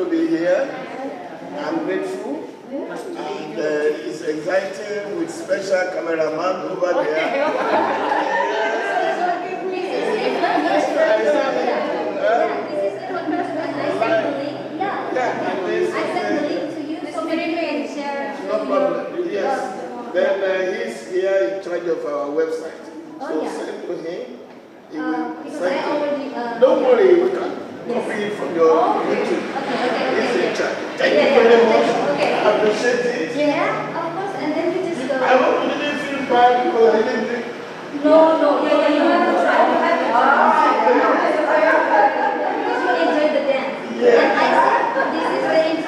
to be here. I'm grateful. And it's exciting with special cameraman over there. No problem. Yes. Then he's here in charge of our website. So send to him. He will send it. Don't worry, we can copy it from your YouTube. He's in charge. Thank you very much. I appreciate it. Yeah, of course. And then we just go. I hope you didn't feel bad because I didn't think. No, you have to try. Enjoy the dance. Yeah. And I said, this is very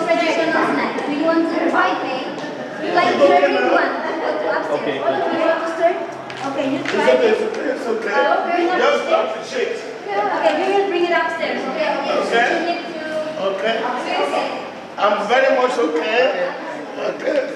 traditional snack. Do you want to try it? Like everyone. Okay. You want to start? Okay, you try it. It's okay. Just appreciate. Okay, we will bring it upstairs. Okay. Okay. I'm very much okay. Okay.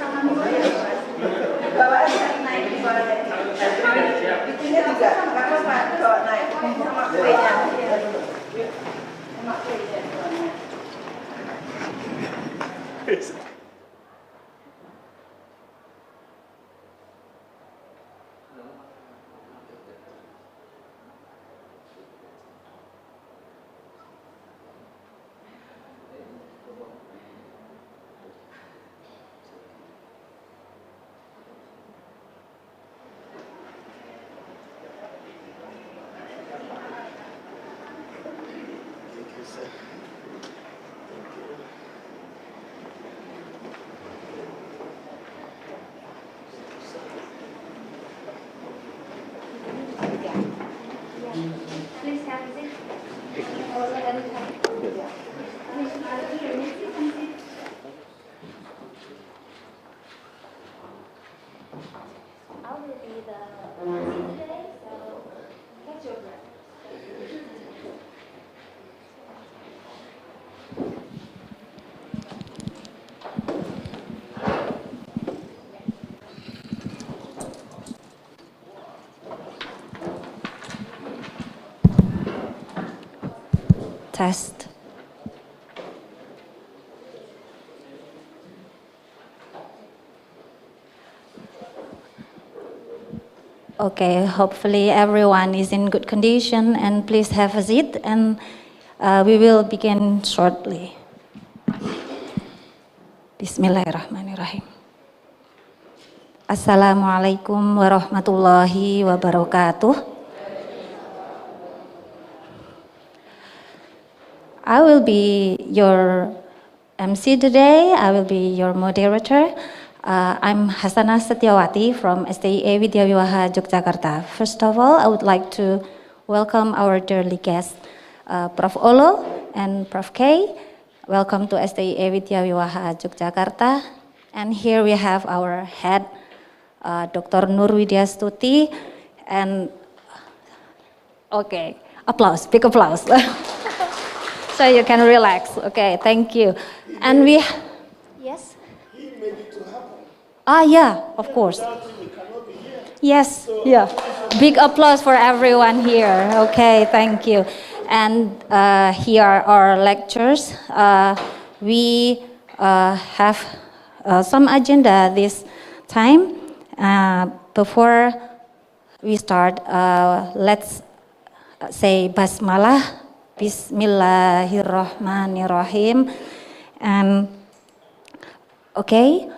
Please have a seat. I will be the MC today, so catch your breath. Test. Okay, hopefully everyone is in good condition and please have a seat and we will begin shortly. Bismillahirrahmanirrahim. Assalamualaikum warahmatullahi wabarakatuh. I will be your MC today. I will be your moderator. I'm Hasana Setiawati from STIA Widyawiwaha, Yogyakarta. First of all, I would like to welcome our dearly guests, Prof. Olo and Prof. K. Welcome to STIA Widyawiwaha, Yogyakarta. And here we have our head, Dr. Nur Widyastuti. And okay, applause, big applause. So you can relax. Okay, thank you. And we, yes? He made it to happen. Yeah, of course. Yes, yeah. Big applause for everyone here. Okay, thank you. And here are our lectures. We have some agenda this time. Before we start, let's say Basmalah. Bismillahirrahmanirrahim. And okay,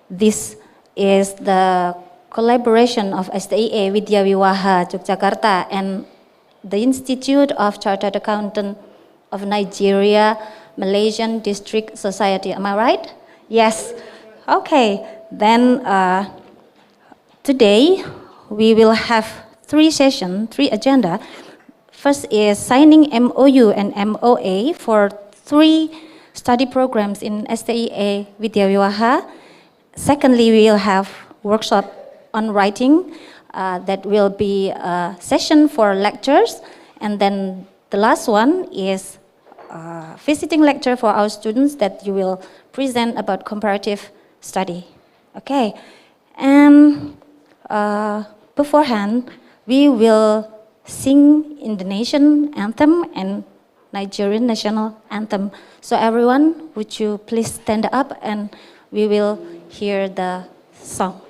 this is the collaboration of STIA Widyawiwaha Yogyakarta and the Institute of Chartered Accountant of Nigeria, Malaysian District Society. Am I right? Yes. Okay. Then today we will have three agenda. First is signing MOU and MOA for 3 study programs in STIA Widyawiwaha. Secondly, we will have workshop on writing that will be a session for lectures. And then the last one is visiting lecture for our students that you will present about comparative study. Okay, and beforehand, we will sing Indonesian anthem and Nigerian national anthem. So everyone, would you please stand up and we will hear the song.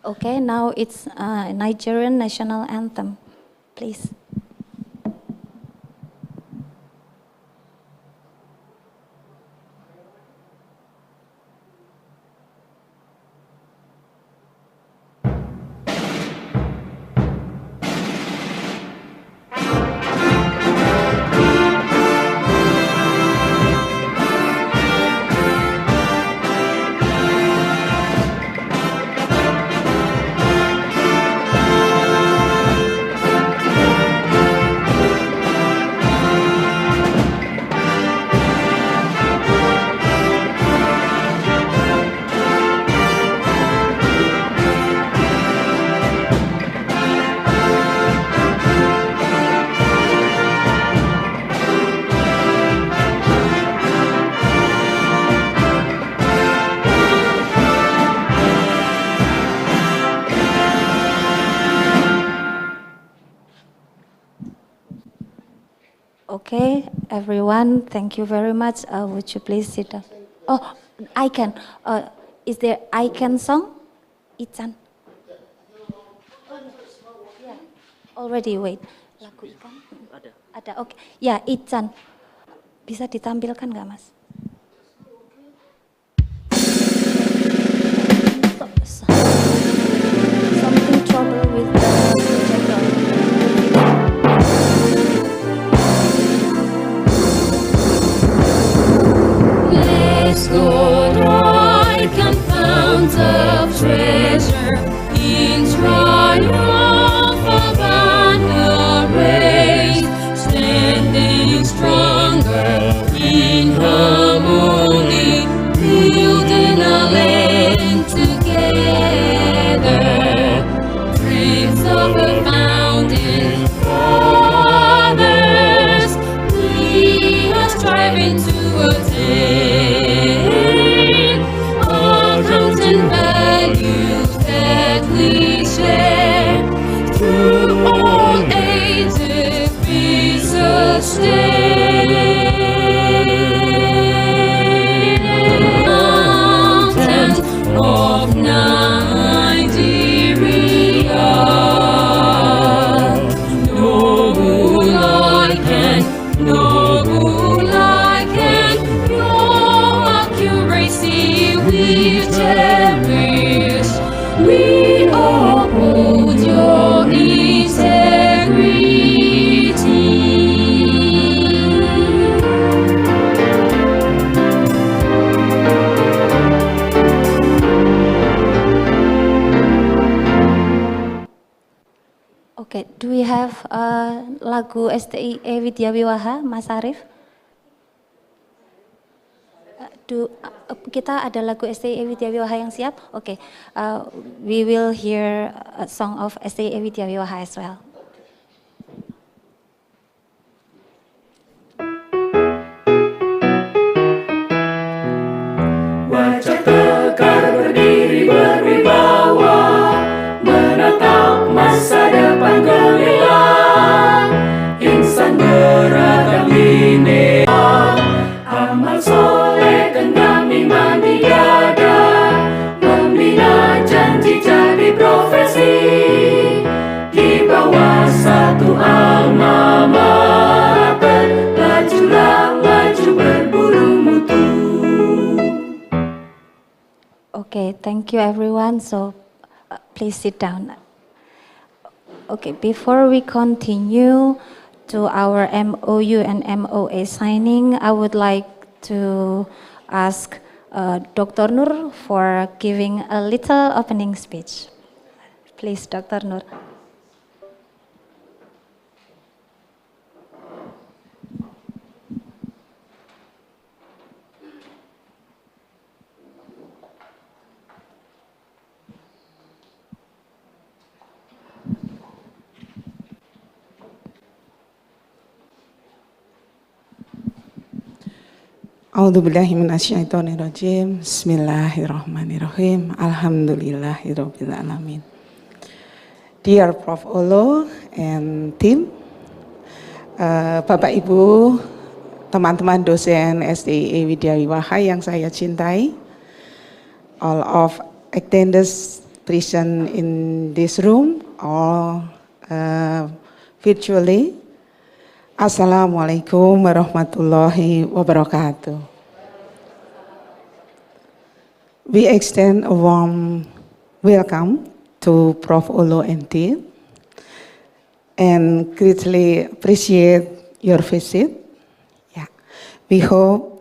Okay, now it's Nigerian national anthem, please. Okay, everyone, thank you very much. Would you please sit down? Oh, I can. Is there I can song? Ican. Yeah. Already, wait. Lagu ikan? Ada. Ada, oke. Okay. Ya, Ican. Bisa ditampilkan nggak, Mas? Something trouble with the projector. Let's go right and found of treasure in triumph of banner raised, standing stronger in harmony, building a land together. Dreams of a founding fathers, we are striving to attain all counts and values that we Okay, do we have lagu STIA Widya Wiwaha, Mas Arif? Kita ada lagu STIA Widya Wiwaha yang siap? Okay, we will hear a song of STIA Widya Wiwaha as well. Wajah tekar berdiri berwibawa, menatap masa depan gemilang. Insan beragam bineka, amal soleh tenang iman di dada, membina janji jadi profesi, di bawah satu alma mater, lajulah laju berburu mutu. Okay, thank you everyone. So please sit down. Okay, before we continue to our MOU and MOA signing, I would like to ask Dr. Nur for giving a little opening speech. Please, Dr. Nur. A'udzubillahi minasyaitonirrajim. Bismillahirrahmanirrahim. Alhamdulillahirabbil alamin. Dear Prof. Olo and team, Bapak Ibu, teman-teman dosen STIA Widya Wiwaha yang saya cintai, all of attendants present in this room or virtually. Assalamualaikum warahmatullahi wabarakatuh. We extend a warm welcome to Prof. Olo and team and greatly appreciate your visit. Yeah. We hope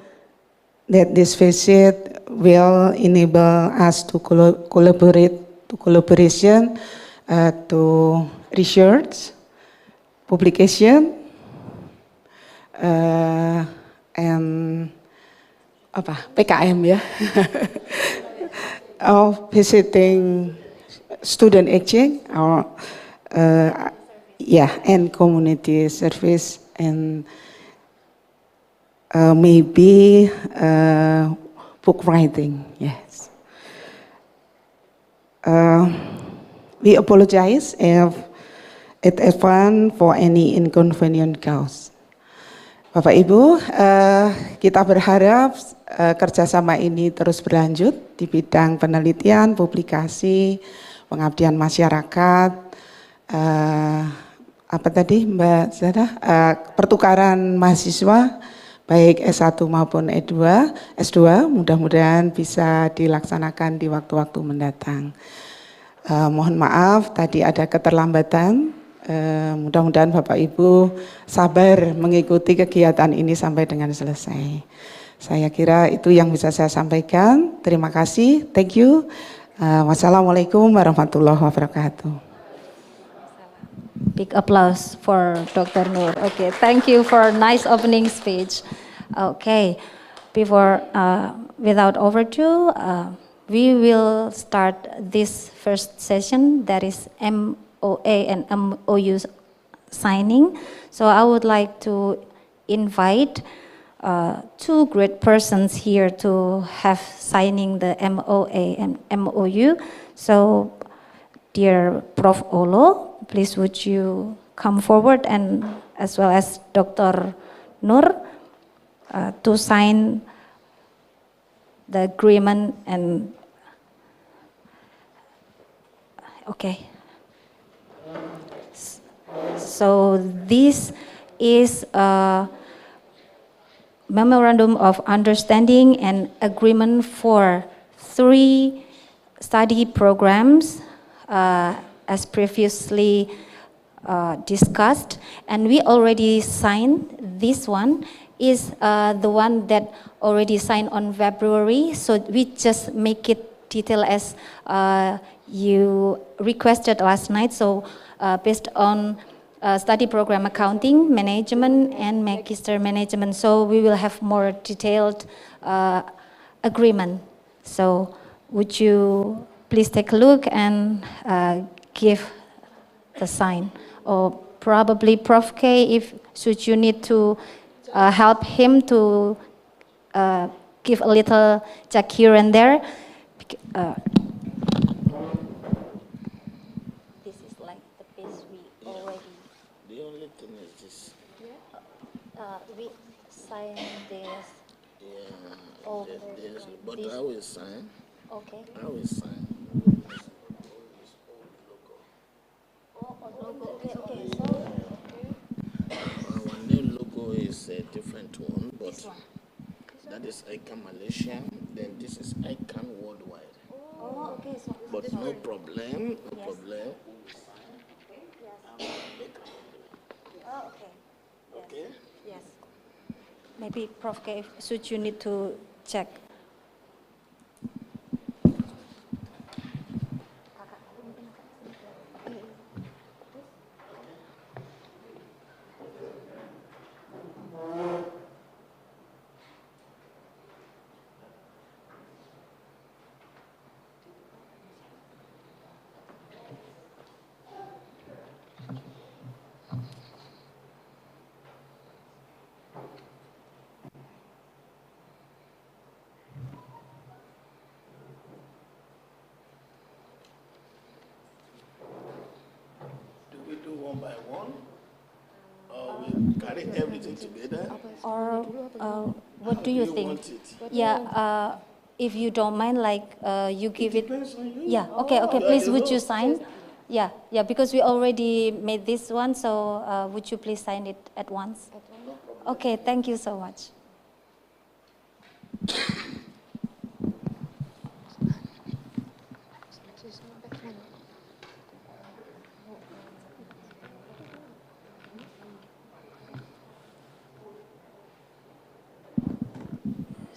that this visit will enable us to collaboration to research, publication, and PKM ya, of visiting student exchange or and community service and maybe book writing. Yes. We apologize if it is fun for any inconvenient cause. Bapak Ibu, kita berharap kerjasama ini terus berlanjut di bidang penelitian, publikasi, pengabdian masyarakat, pertukaran mahasiswa, baik S1 maupun S2, mudah-mudahan bisa dilaksanakan di waktu-waktu mendatang. Mohon maaf tadi ada keterlambatan. Mudah-mudahan Bapak Ibu sabar mengikuti kegiatan ini sampai dengan selesai. Saya kira itu yang bisa saya sampaikan. Terima kasih. Thank you. Wassalamualaikum warahmatullahi wabarakatuh. Big applause for Dr. Nur. Okay, thank you for a nice opening speech. Okay, without overdue, we will start this first session, that is MOA and MOU signing. So I would like to invite two great persons here to have signing the MOA and MOU. So dear Prof. Olo, please would you come forward, and as well as Dr. Nur to sign the agreement and okay. So this is a memorandum of understanding and agreement for 3 study programs as previously discussed, and we already signed. This one is the one that already signed on February, so we just make it detailed as you requested last night. So based on study program accounting, management, and magister management. So we will have more detailed agreement. So would you please take a look and give the sign? Or probably Prof. K, if should you need to help him to give a little check here and there. This is like the piece we already. The only thing is this. We sign this. Yeah. Over But this. I will sign. Okay. I will sign. Okay. So Our new logo is a different one, but that is ICANN Malaysia. Then this is ICANN worldwide. oh, okay. So But no problem. No problem. oh, okay. Okay. Yes. Maybe Prof. K, should you need to check. Do we do one by one? Or we carry everything together? Or what do you think? Want it? Yeah, if you don't mind, like you give it. Depends on you. Yeah, okay. You are Please, the would you host. sign? Yeah, because we already made this one, so would you please sign it at once? Okay, thank you so much.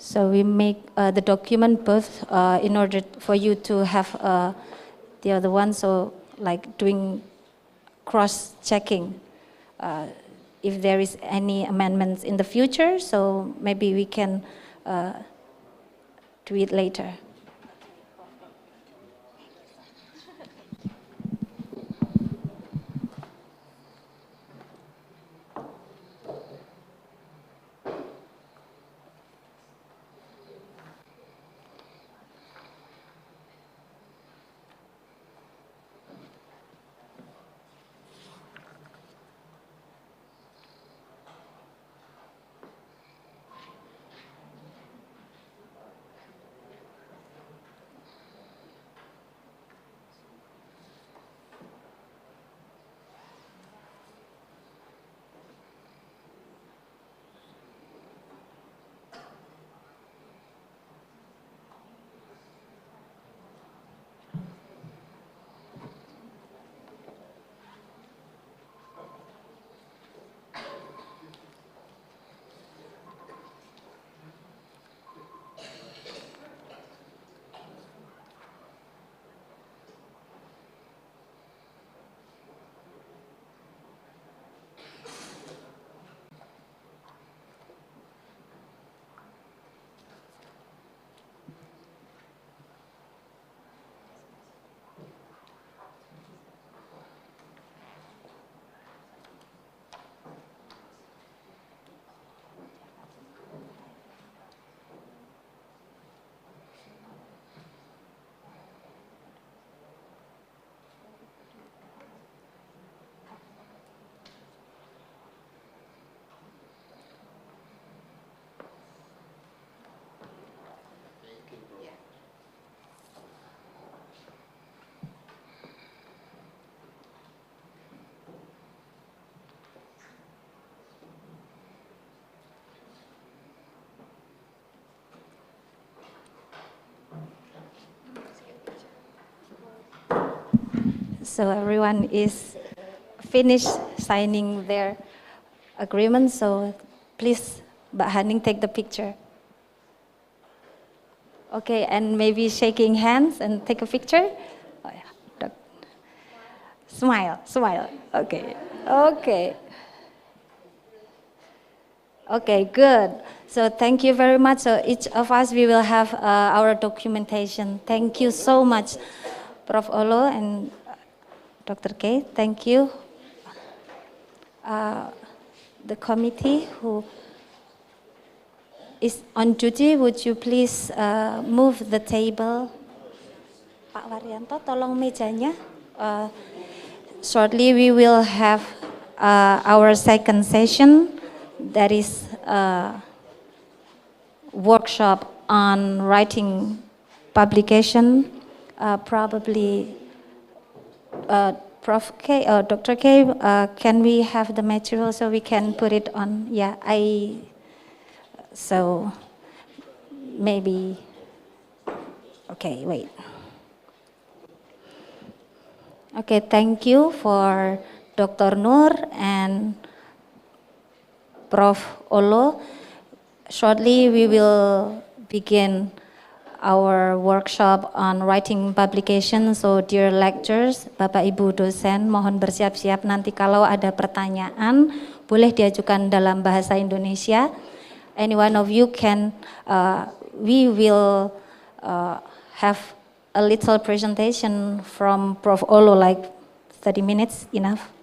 So we make the document both in order for you to have the other one, so like doing cross-checking if there is any amendments in the future, so maybe we can do it later. So everyone is finished signing their agreement, so please, Mbak Haning, take the picture. Okay, and maybe shaking hands and take a picture. Oh, yeah. Smile, smile. Okay, okay. Okay, good. So thank you very much. So each of us, we will have our documentation. Thank you so much, Prof. Olo and Dr. K. Thank you. The committee who is on duty, would you please move the table? Pak Waryanto, tolong mejanya. Shortly, we will have our second session. That is a workshop on writing publication. Probably Prof. K or Dr. K, can we have the material so we can put it on? Yeah, so maybe, okay, wait. Okay, thank you for Dr. Nur and Prof. Olo. Shortly, we will begin our workshop on writing publication. So, dear lecturers, Bapak Ibu dosen, mohon bersiap-siap nanti kalau ada pertanyaan, boleh diajukan dalam bahasa Indonesia. Any one of you can, we will have a little presentation from Prof. Olo, like 30 minutes, enough?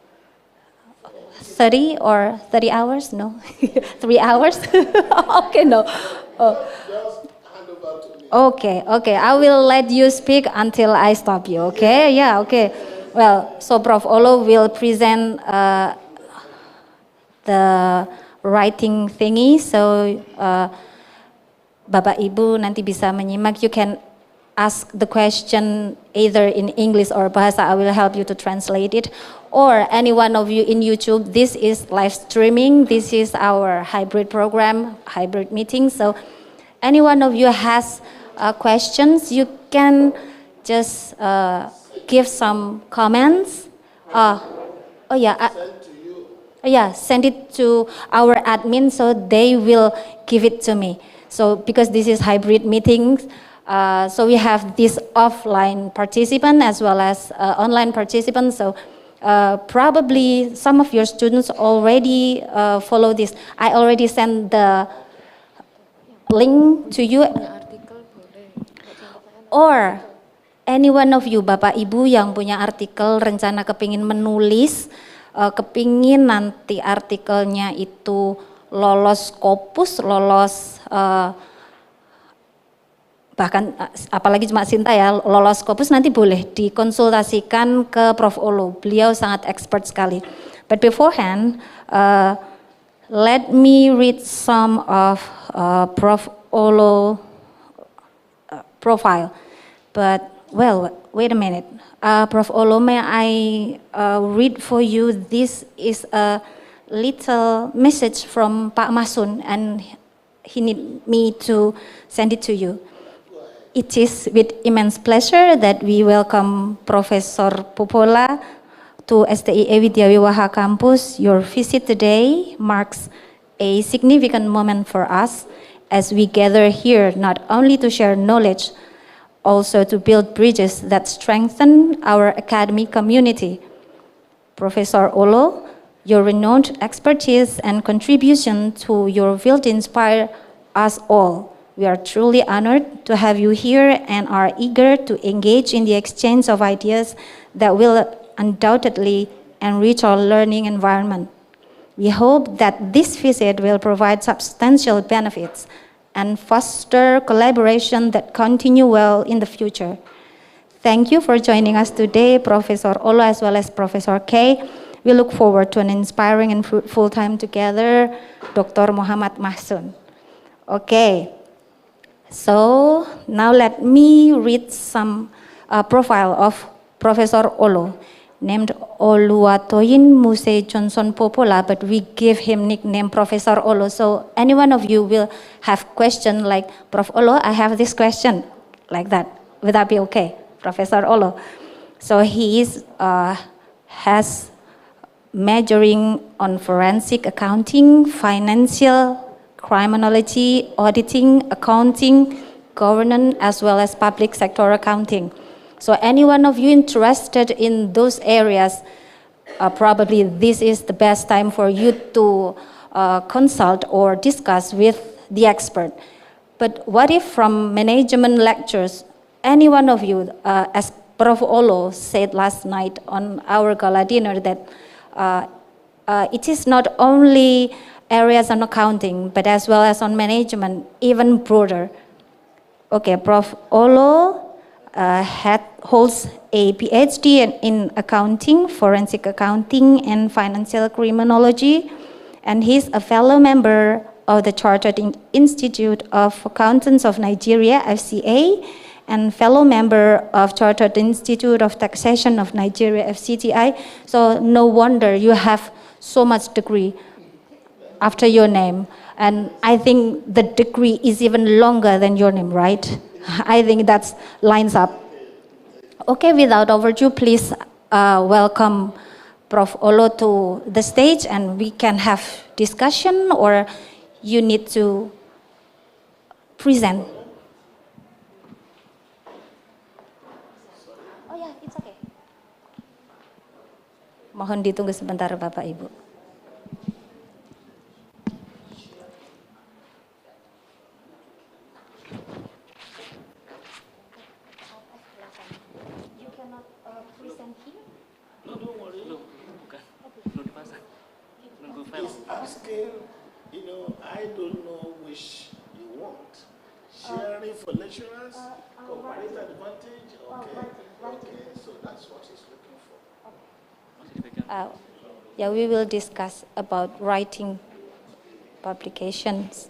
30 or 30 hours? No. 3 hours? Okay, no. Oh. Okay, okay. I will let you speak until I stop you, okay? Yeah, okay. Well, so Prof. Olo will present the writing thingy. So, Bapak Ibu nanti bisa menyimak. You can ask the question either in English or Bahasa. I will help you to translate it. Or any one of you in YouTube, this is live streaming. This is our hybrid program, hybrid meeting. So any one of you has questions, you can just give some comments. Send it to our admin so they will give it to me. So because this is hybrid meetings, so we have this offline participant as well as online participants. So probably some of your students already follow this. I already sent the link to you. Or any one of you, Bapak Ibu yang punya artikel, rencana kepingin menulis, kepingin nanti artikelnya itu lolos Scopus, lolos bahkan apalagi cuma Sinta ya, lolos Scopus, nanti boleh dikonsultasikan ke Prof. Olo. Beliau sangat expert sekali. But beforehand, let me read some of Prof. Olo profile. But well, wait a minute. Prof. Olo, may I read for you? This is a little message from Pak Masun, and he need me to send it to you. It is with immense pleasure that we welcome Professor Popoola to STIA Widyawiwaha campus. Your visit today marks a significant moment for us as we gather here not only to share knowledge, also to build bridges that strengthen our academic community. Professor Olo, your renowned expertise and contribution to your field inspire us all. We are truly honored to have you here and are eager to engage in the exchange of ideas that will undoubtedly enrich our learning environment. We hope that this visit will provide substantial benefits and foster collaboration that continue well in the future. Thank you for joining us today, Professor Olo as well as Professor K. We look forward to an inspiring and fruitful time together, Dr. Muhammad Mahsun. Okay, so now let me read some profile of Professor Olo, named Oluwatoyin Muse Johnson Popoola, but we give him nickname Professor Olo. So any one of you will have question like, Prof. Olo, I have this question, like that. Would that be okay, Professor Olo? So he is has majoring on forensic accounting, financial criminology, auditing, accounting, governance, as well as public sector accounting. So any one of you interested in those areas, probably this is the best time for you to consult or discuss with the expert. But what if from management lectures, any one of you, as Prof. Olo said last night on our gala dinner, that it is not only areas on accounting, but as well as on management, even broader. Okay, Prof. Olo holds a Ph.D. in accounting, forensic accounting, and financial criminology, and he's a fellow member of the Chartered Institute of Accountants of Nigeria, FCA, and fellow member of Chartered Institute of Taxation of Nigeria, FCTI. So no wonder you have so much degree after your name. And I think the degree is even longer than your name, right? I think that lines up. Okay, without overdue, please welcome Prof. Olo to the stage, and we can have discussion, or you need to present. Oh ya, it's okay. Mohon ditunggu sebentar Bapak Ibu. You cannot present here? No, don't worry. Belum dipasang. Nunggu file. He's asking, I don't know which you want. Sharing for lecturers, comparative advantage, okay, so that's what he's looking for. Yeah, we will discuss about writing publications.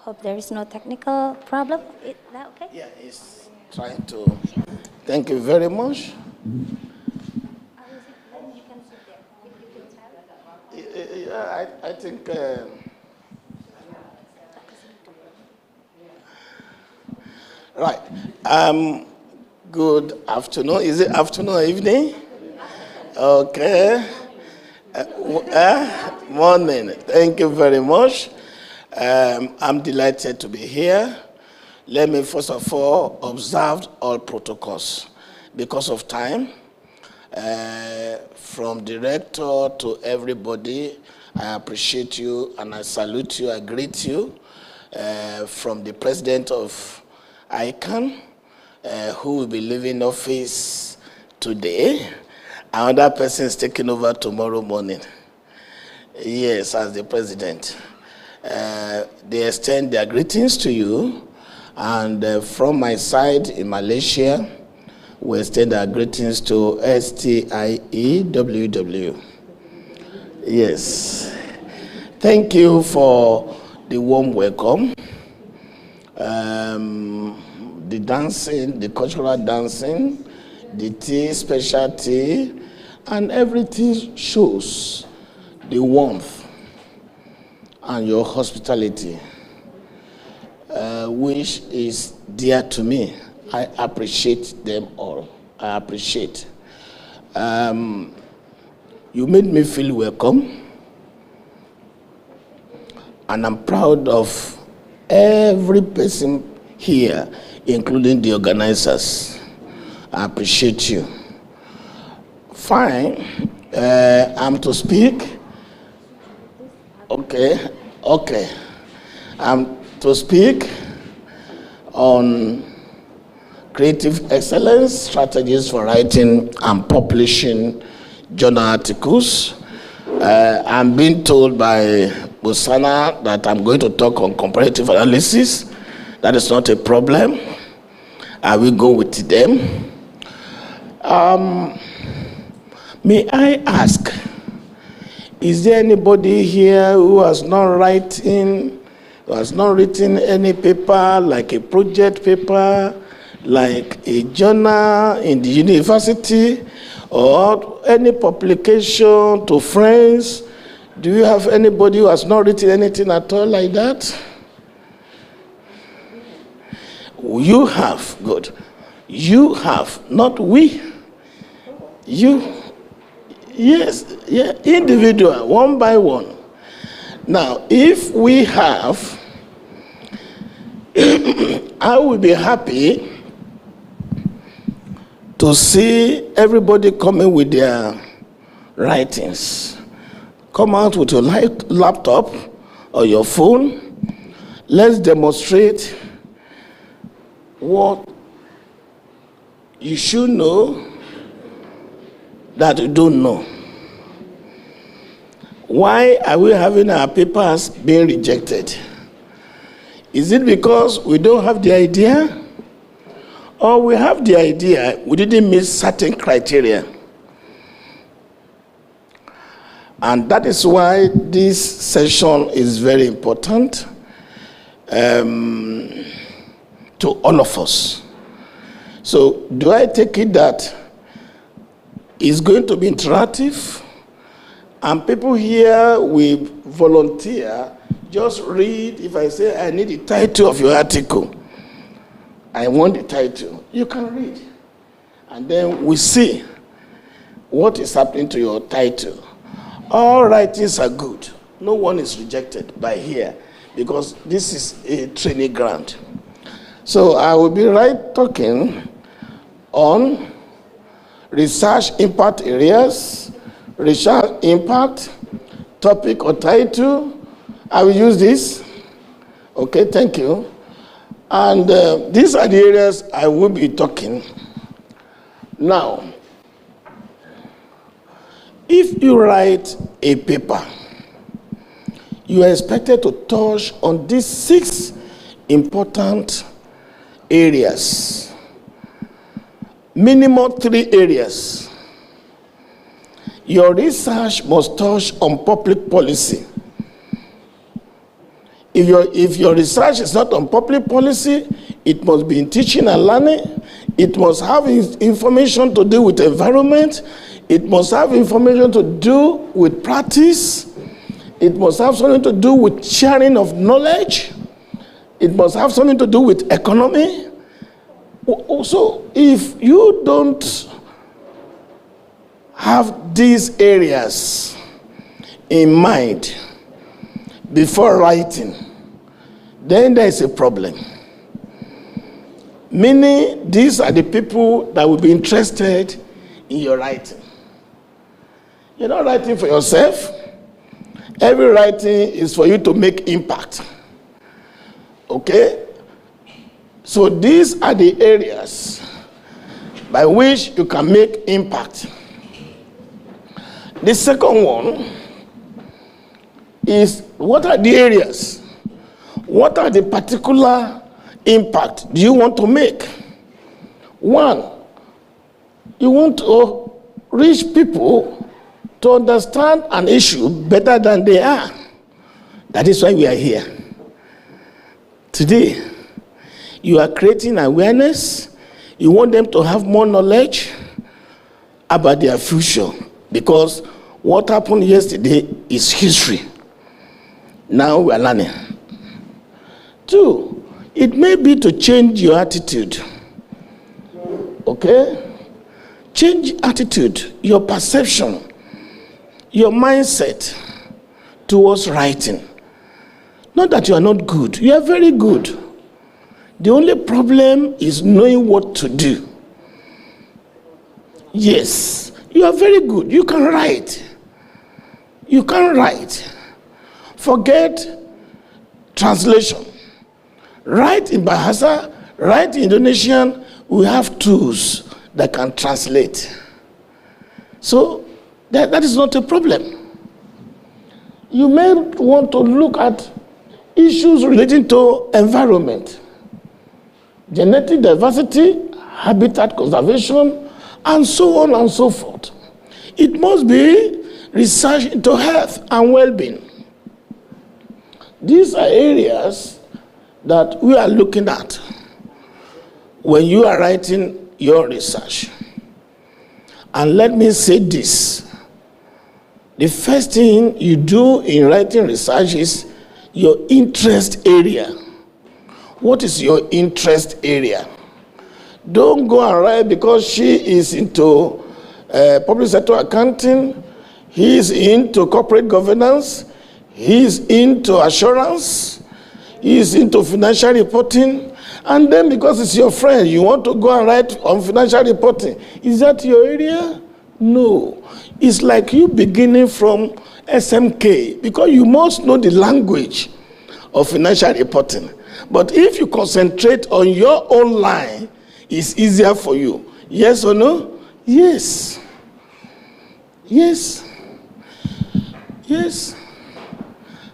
Hope there is no technical problem. Is that okay? Yeah, he's trying to. Thank you very much. Yeah, I think. Right. Good afternoon. Is it afternoon or evening? Okay. Morning. Thank you very much. I'm delighted to be here. Let me first of all observe all protocols because of time. From director to everybody, I appreciate you and I salute you, I greet you. From the president of ICANN, who will be leaving office today. Another person is taking over tomorrow morning. Yes, as the president. They extend their greetings to you, and from my side in Malaysia, we extend our greetings to STIEWW. Yes. Thank you for the warm welcome. The dancing, the cultural dancing, the tea, special tea, and everything shows the warmth and your hospitality, which is dear to me. I appreciate them all. I appreciate. You made me feel welcome, and I'm proud of every person here, including the organizers. I appreciate you. Fine. I'm to speak. Okay. I'm to speak on Creative Excellence, Strategies for Writing and Publishing Journal Articles. I'm being told by Busana that I'm going to talk on comparative analysis. That is not a problem. I will go with them. May I ask, is there anybody here who has not written any paper, like a project paper, like a journal in the university, or any publication to friends? Do you have anybody who has not written anything at all like that? You have, good. You have, not we. You, yes, yeah, individual, one by one. Now, if we have, I will be happy to see everybody coming with their writings. Come out with your laptop or your phone. Let's demonstrate what you should know that you don't know. Why are we having our papers being rejected? Is it because we don't have the idea? Or we have the idea, we didn't meet certain criteria? And that is why this session is very important to all of us. So do I take it that it's going to be interactive? And people here will volunteer, just read. If I say, I need the title of your article, I want the title, you can read. And then we see what is happening to your title. All writings are good. No one is rejected by here, because this is a training ground. So I will be talking on research impact areas, research impact, topic or title. I will use this. Okay, thank you. And these are the areas I will be talking. Now, if you write a paper, you are expected to touch on these 6 important areas. Minimum 3 areas. Your research must touch on public policy. If your research is not on public policy, it must be in teaching and learning. It must have information to do with environment. It must have information to do with practice. It must have something to do with sharing of knowledge. It must have something to do with economy. Also, if you don't have these areas in mind before writing, then there is a problem. Meaning, these are the people that will be interested in your writing. You're not writing for yourself. Every writing is for you to make impact. Okay? So these are the areas by which you can make impact. The second one is, what are the areas? What are the particular impact do you want to make? One, you want to reach people to understand an issue better than they are. That is why we are here. Today, you are creating awareness. You want them to have more knowledge about their future, because what happened yesterday is history. Now we are learning. 2, it may be to change your attitude. Okay? Change attitude, your perception, your mindset towards writing. Not that you are not good. You are very good. The only problem is knowing what to do. Yes, you are very good. You can write. You can write. Forget translation. Write in Bahasa, write in Indonesian, we have tools that can translate. So that is not a problem. You may want to look at issues relating to environment, genetic diversity, habitat conservation, and so on and so forth. It must be research into health and well-being. These are areas that we are looking at when you are writing your research. And let me say this. The first thing you do in writing research is your interest area. What is your interest area? Don't go and write because she is into public sector accounting, he is into corporate governance, he is into assurance, he is into financial reporting, and then because it's your friend, you want to go and write on financial reporting. Is that your area? No. It's like you beginning from SMK, because you must know the language of financial reporting. But if you concentrate on your own line, it's easier for you. Yes or no? Yes. Yes. Yes.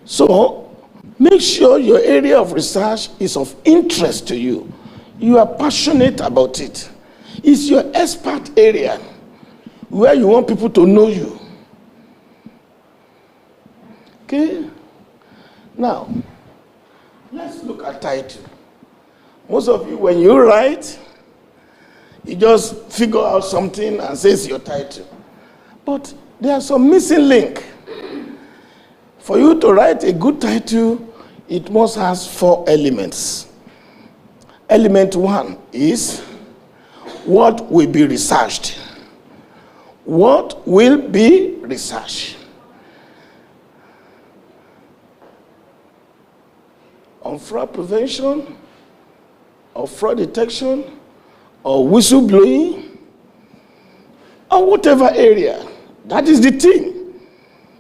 So, make sure your area of research is of interest to you. You are passionate about it. It's your expert area where you want people to know you. Okay? Now, let's look at title. Most of you, when you write, you just figure out something and say it's your title. But there's some missing link. For you to write a good title, it must have 4 elements. Element 1 is what will be researched. What will be researched? On fraud prevention, or fraud detection, or whistleblowing, or whatever area. That is the thing.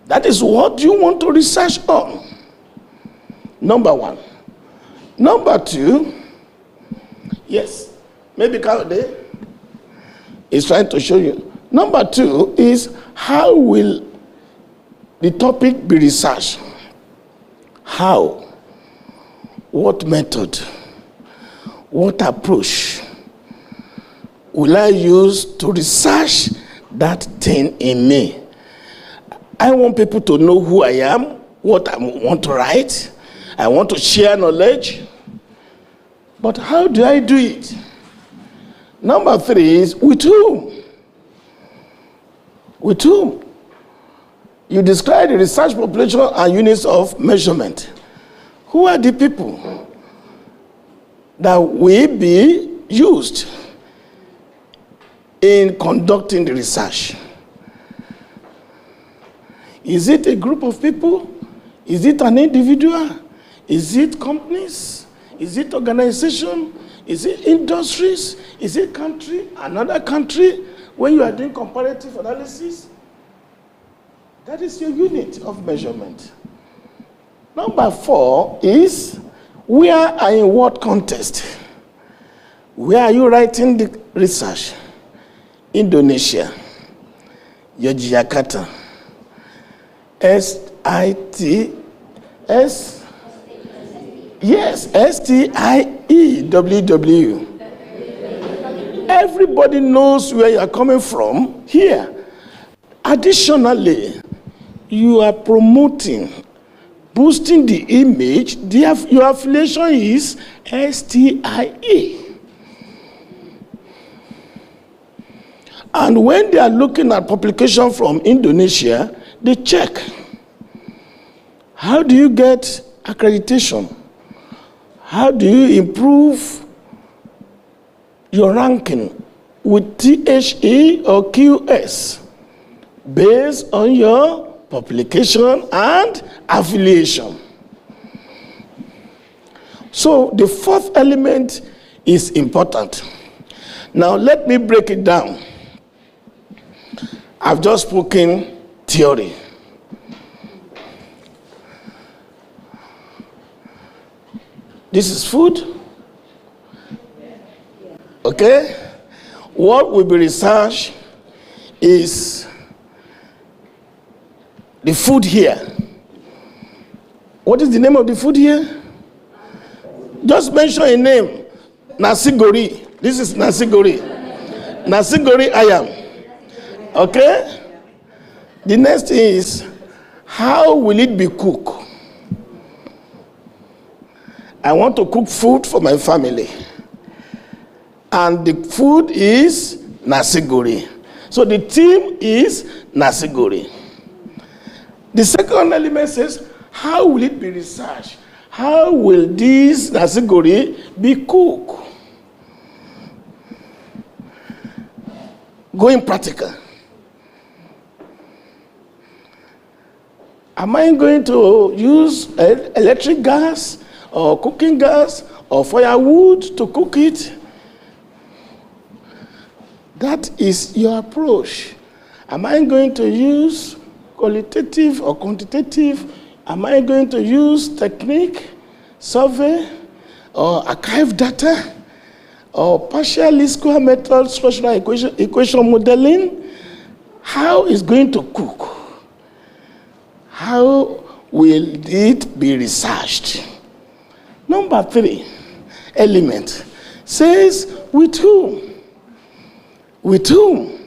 That is what you want to research on. Number 1. Number 2, yes, maybe Kayode is trying to show you. Number 2 is how will the topic be researched? How? What method? What approach will I use to research that thing in me? I want people to know who I am, what I want to write. I want to share knowledge. But how do I do it? Number 3 is with whom? With whom? You describe the research population and units of measurement. Who are the people that will be used in conducting the research? Is it a group of people? Is it an individual? Is it companies? Is it organization? Is it industries? Is it country? Another country? When you are doing comparative analysis, that is your unit of measurement. Number 4 is where and in what context? Where are you writing the research? Indonesia, Yogyakarta, STIEWW. Everybody knows where you are coming from here. Additionally, you are promoting, boosting the image. Your affiliation is STIE. And when they are looking at publication from Indonesia, they check. How do you get accreditation? How do you improve your ranking with THE or QS based on your publication and affiliation? So the 4th element is important. Now let me break it down. I've just spoken theory. This is food? Okay? What will be researched is the food here. What is the name of the food here? Just mention a name. Nasi gori. This is nasi gori. Nasi gori ayam. Okay? The next is, how will it be cooked? I want to cook food for my family. And the food is nasi gori. So the theme is nasi gori. The second element says, how will it be researched? How will this nasi gori be cooked? Going practical. Am I going to use electric gas or cooking gas or firewood to cook it? That is your approach. Am I going to use qualitative or quantitative? Am I going to use technique, survey, or archive data, or partial least square method structural equation modeling? How is going to cook? How will it be researched? Number 3 element says, with whom? With whom?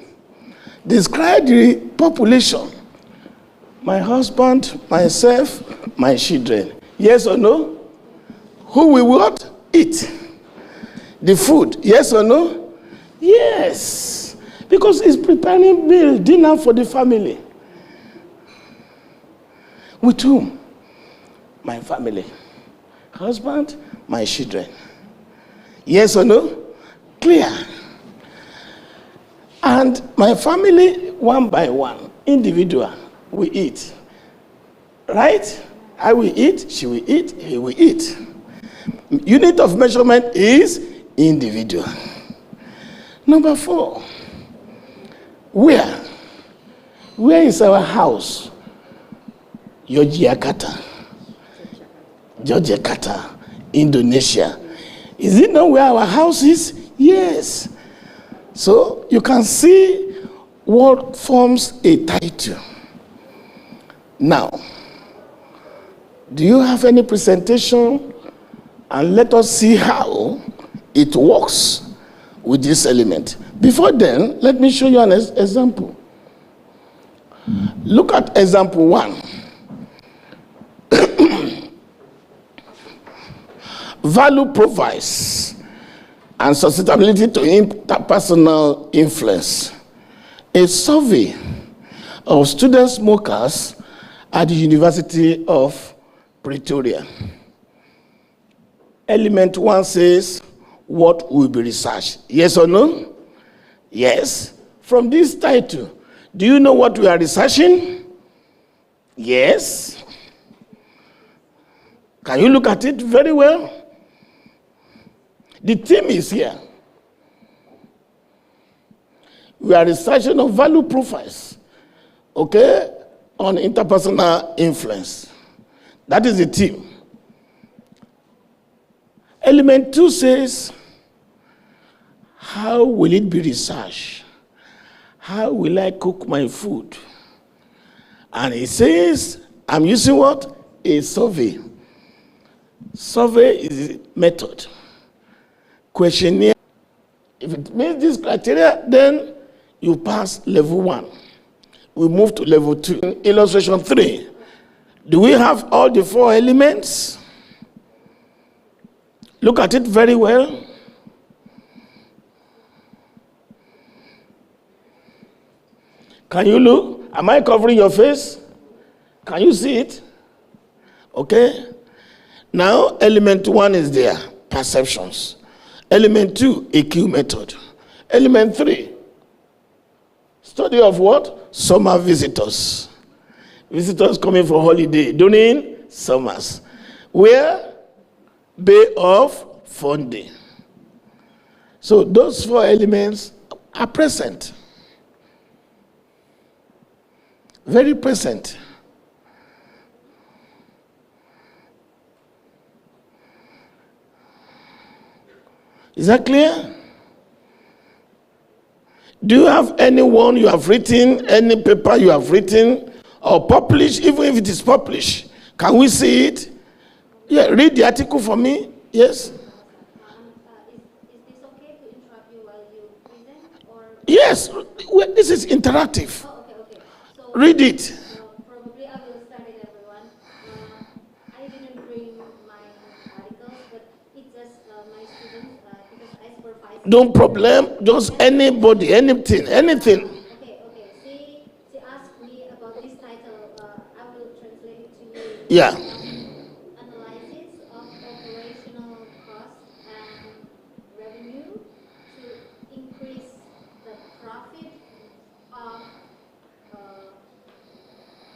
Describe the population. My husband, myself, my children. Yes or no? Who will what? Eat. The food. Yes or no? Yes. Because it's preparing meal, dinner for the family. With whom? My family. Husband, my children. Yes or no? Clear. And my family, one by one, individual, we eat. Right? I will eat, she will eat, he will eat. Unit of measurement is individual. Number 4, where? Where is our house? Yogyakarta, Indonesia. Is it not where our house is? Yes. So you can see what forms a title. Now, do you have any presentation? And let us see how it works with this element. Before then, let me show you an example. Look at example 1. Value profiles and susceptibility to interpersonal influence. A survey of student smokers at the University of Pretoria. Element 1 says, what will be researched? Yes or no? Yes. From this title, do you know what we are researching? Yes. Can you look at it very well? The theme is here. We are researching on value profiles, okay, on interpersonal influence. That is the theme. Element 2 says, how will it be researched? How will I cook my food? And it says, I'm using what? A survey. Survey is a method. Questionnaire. If it meets this criteria, then you pass level 1. We move to level 2. Illustration 3. Do we have all the 4 elements? Look at it very well. Can you look? Am I covering your face? Can you see it? Okay. Now, element 1 is there, perceptions. Element 2, AQ method. Element 3, study of what? Summer visitors. Visitors coming for holiday during summers. Where? Bay of Fundy. So those 4 elements are present. Very present. Is that clear? Do you have anyone you have written, any paper you have written or published, even if it is published? Can we see it? Yeah, read the article for me. Yes? Is this okay to interrupt you while you present? Or? Yes, this is interactive. Oh, okay. So, read it. Probably I will start it, everyone. I didn't bring my articles, but it's just my students, because I supervise. No problem, just anybody, anything. Okay. She asked me about this title. I will translate it to you. Yeah. Analysis of operational costs and revenue to increase the profit of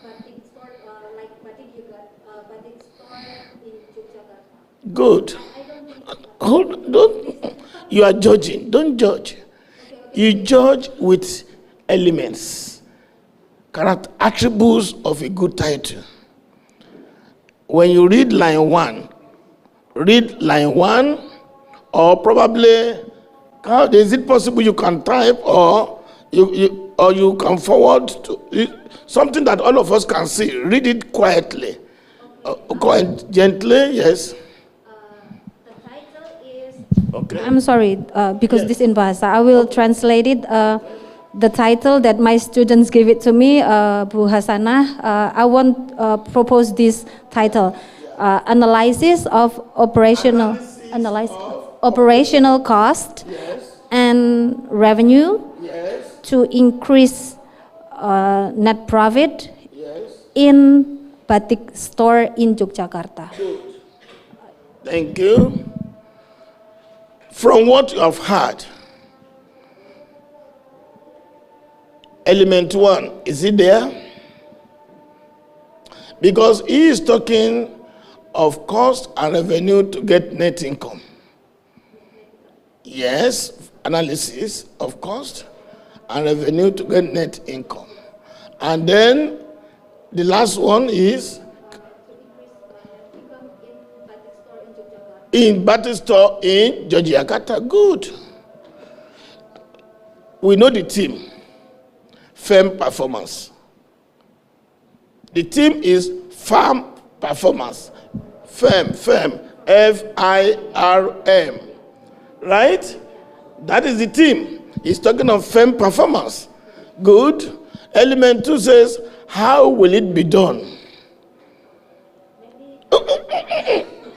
batik store, like batik you got, batik store in Yogyakarta. Good. I don't think Don't. You are judging. Don't judge. You judge with elements, character, attributes of a good title. When you read line 1, or probably, is it possible you can type or you can forward to something that all of us can see. Read it quietly, quite gently. Yes. the title is. Okay. I'm sorry, because this in Bahasa. I will translate it. The title that my students gave it to me, Bu Hasanah, I want propose this title, analysis of operational cost and revenue to increase net profit in batik store in Yogyakarta. Thank you. From what you have heard, element 1, is it there? Because he is talking of cost and revenue to get net income. Yes, analysis of cost and revenue to get net income. And then the last one is in batik store in Yogyakarta. Good. We know the team. Firm performance. The team is firm performance. Firm, F-I-R-M. Right? That is the team. He's talking of firm performance. Good. Element 2 says, how will it be done?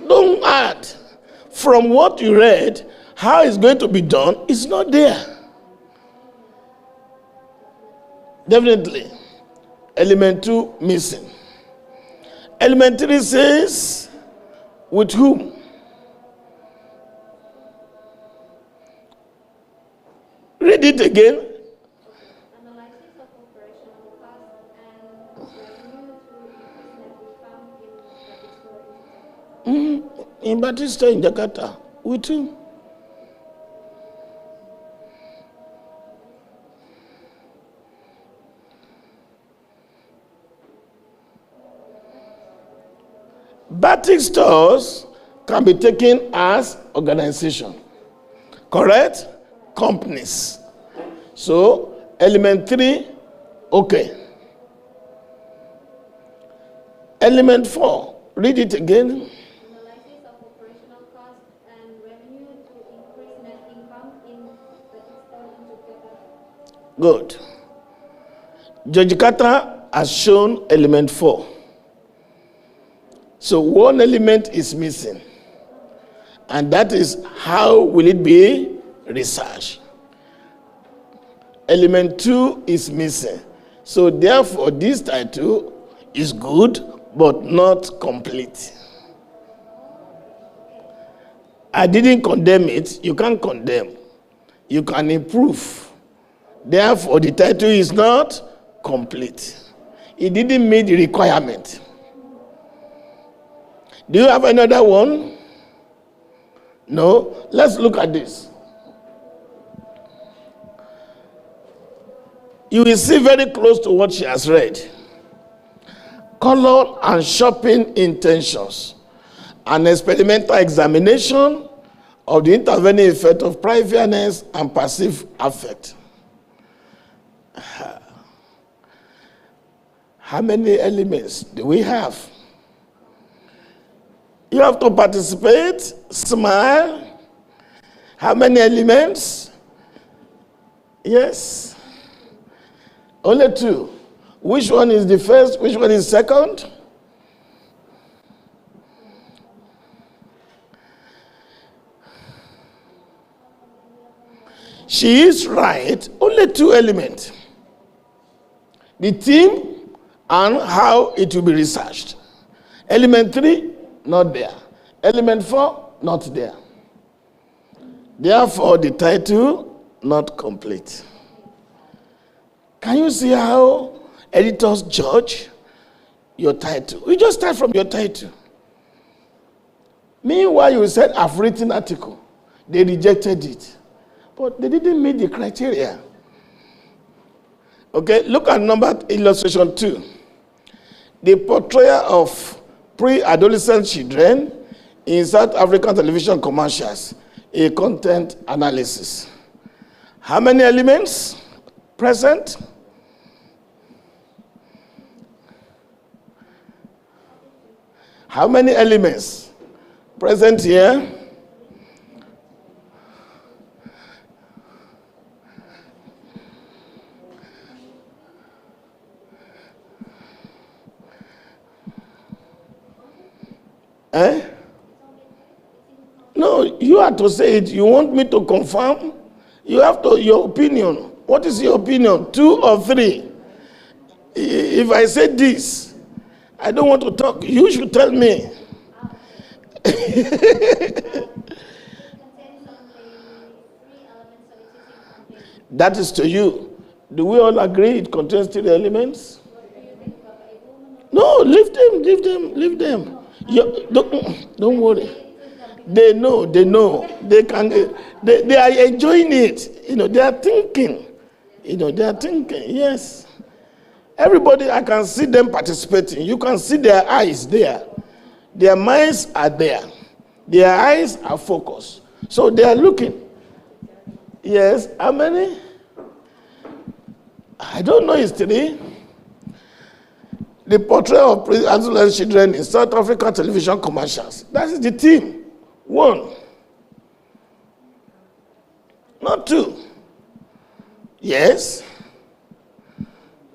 Don't add. From what you read, how it's going to be done is not there. Definitely. Element 2 missing. Element 3 says, with whom? Read it again. Analysis of operational costs and revenue to increase net income in batik store in Jakarta. In batik store in Jakarta. With whom? Batik stores can be taken as organization, correct? Companies. So, element 3, okay. Element 4, read it again. Analysis of operational costs and revenue to increase net income in batik store in Yogyakarta. Good. Yogyakarta has shown element 4. So one element is missing. And that is how will it be researched. Element 2 is missing. So therefore this title is good but not complete. I didn't condemn it. You can't condemn. You can improve. Therefore the title is not complete. It didn't meet the requirement. Do you have another one? No? Let's look at this. You will see very close to what she has read. Color and shopping intentions. An experimental examination of the intervening effect of privateness and passive affect. How many elements do we have? You have to participate, smile. How many elements? Yes. Only 2. Which one is the first? Which one is second? She is right. Only 2 elements. The theme and how it will be researched. Element 3, not there. Element 4, not there. Therefore, the title, not complete. Can you see how editors judge your title? We just start from your title. Meanwhile, you said, I've written an article. They rejected it. But they didn't meet the criteria. Okay, look at illustration 2. The portrayal of pre-adolescent children in South African television commercials, a content analysis. How many elements present? How many elements present here? No, you have to say it. You want me to confirm? You have to, your opinion. What is your opinion? 2 or 3? If I say this, I don't want to talk. You should tell me. That is to you. Do we all agree it contains 3 elements? No, leave them. Don't worry. They know. They are enjoying it. They are thinking. Yes. Everybody, I can see them participating. You can see their eyes there. Their minds are there. Their eyes are focused. So they are looking. Yes, how many? I don't know, it's 3. The portrayal of pre-adolescent children in South African television commercials. That is the theme. 1. Not 2. Yes.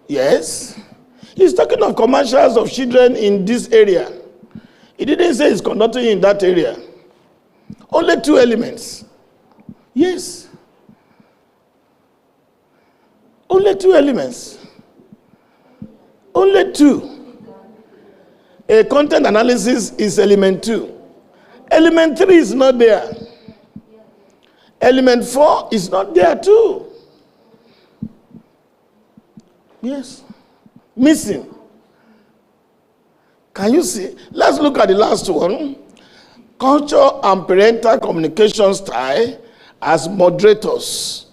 He's talking of commercials of children in this area. He didn't say he's conducting in that area. Only 2 elements. Yes. Only 2 elements. Only 2. A content analysis is element 2. Element 3 is not there. Element 4 is not there too. Yes. Missing. Can you see? Let's look at the last one. Culture and parental communication style as moderators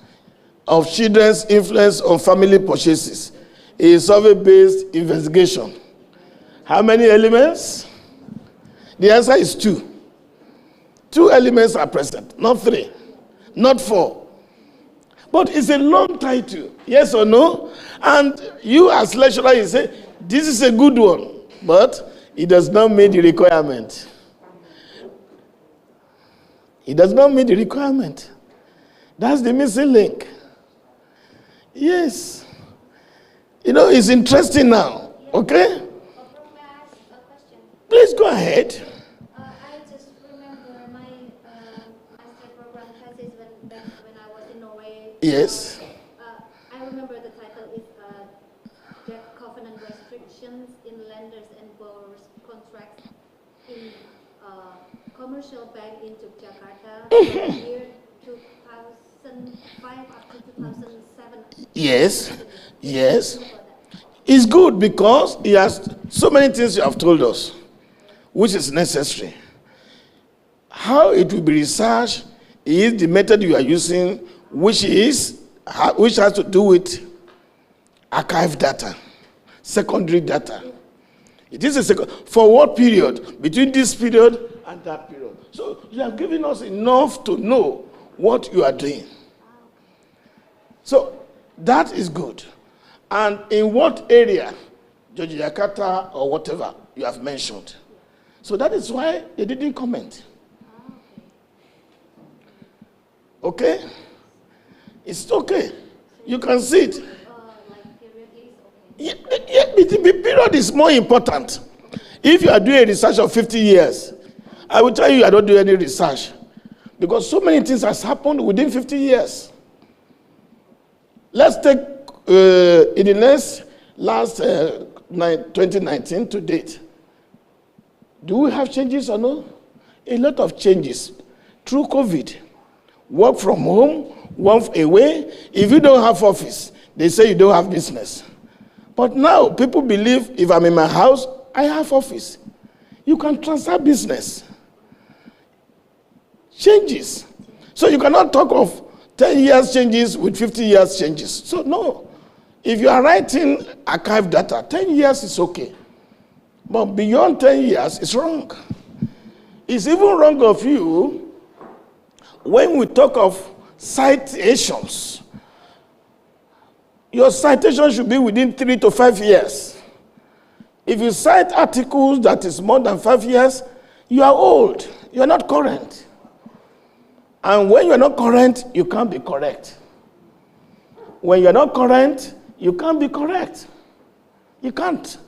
of children's influence on family purchases. A survey-based investigation. How many elements? The answer is 2. 2 elements are present, not 3, not 4. But it's a long title, yes or no? And you as lecturer, you say, this is a good one, but it does not meet the requirement. It does not meet the requirement. That's the missing link. Yes. It's interesting now, okay? Please go ahead. I just remember my master program classes when I was in Norway. Yes. I remember the title is Debt Covenant Restrictions in Lenders and Borrowers Contracts in Commercial Bank in Yogyakarta from the year 2005 up to 2007. Yes. It's good because he has so many things you have told us, which is necessary. How it will be researched is the method you are using, which has to do with archive data, secondary data. It is for what period? Between this period and that period. So you have given us enough to know what you are doing. So that is good. and in what area, Georgia, Jakarta, or whatever you have mentioned. So that is why they didn't comment. Okay? It's okay. You can see it. Yeah, the period is more important. If you are doing a research of 50 years, I will tell you I don't do any research. Because so many things has happened within 50 years. Let's take in the last 2019 to date. Do we have changes or no? A lot of changes through COVID. Work from home, work away. If you don't have office, they say you don't have business. But now people believe if I'm in my house, I have office. You can transfer business. Changes. So you cannot talk of 10 years changes with 50 years changes. So no. If you are writing archive data, 10 years is okay. But beyond 10 years, it's wrong. It's even wrong of you when we talk of citations. Your citation should be within 3 to 5 years. If you cite articles that is more than 5 years, you are old. You are not current. And when you are not current, you can't be correct. When you are not current, you can't be correct. You can't.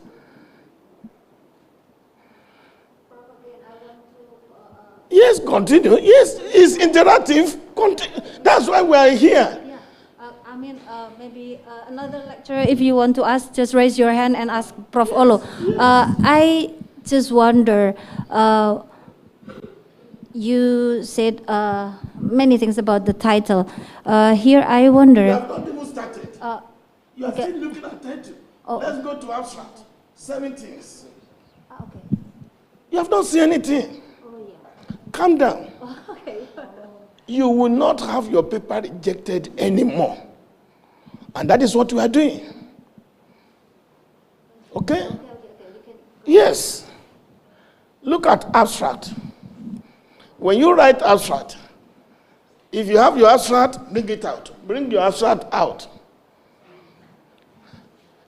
Yes, continue. Yes, it's interactive. That's why we are here. Yeah. Maybe another lecturer, if you want to ask, just raise your hand and ask Prof. Olu. I just wonder, you said many things about the title. Here I wonder. You have not even started. You are still looking at title. Oh. Let's go to abstract. 7 things. Okay. You have not seen anything. Oh, yeah. Calm down. Okay. You will not have your paper rejected anymore. And that is what we are doing. Okay? Yes. Look at abstract. When you write abstract, if you have your abstract, bring it out. Bring your abstract out.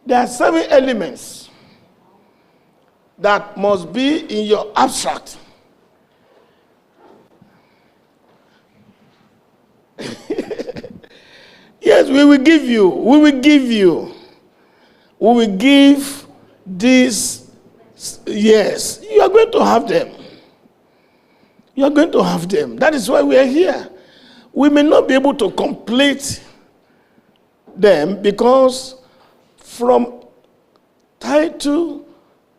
There are 7 elements that must be in your abstract. Yes, we will give you. We will give you. We will give this. Yes, you are going to have them. You are going to have them. That is why we are here. We may not be able to complete them because from title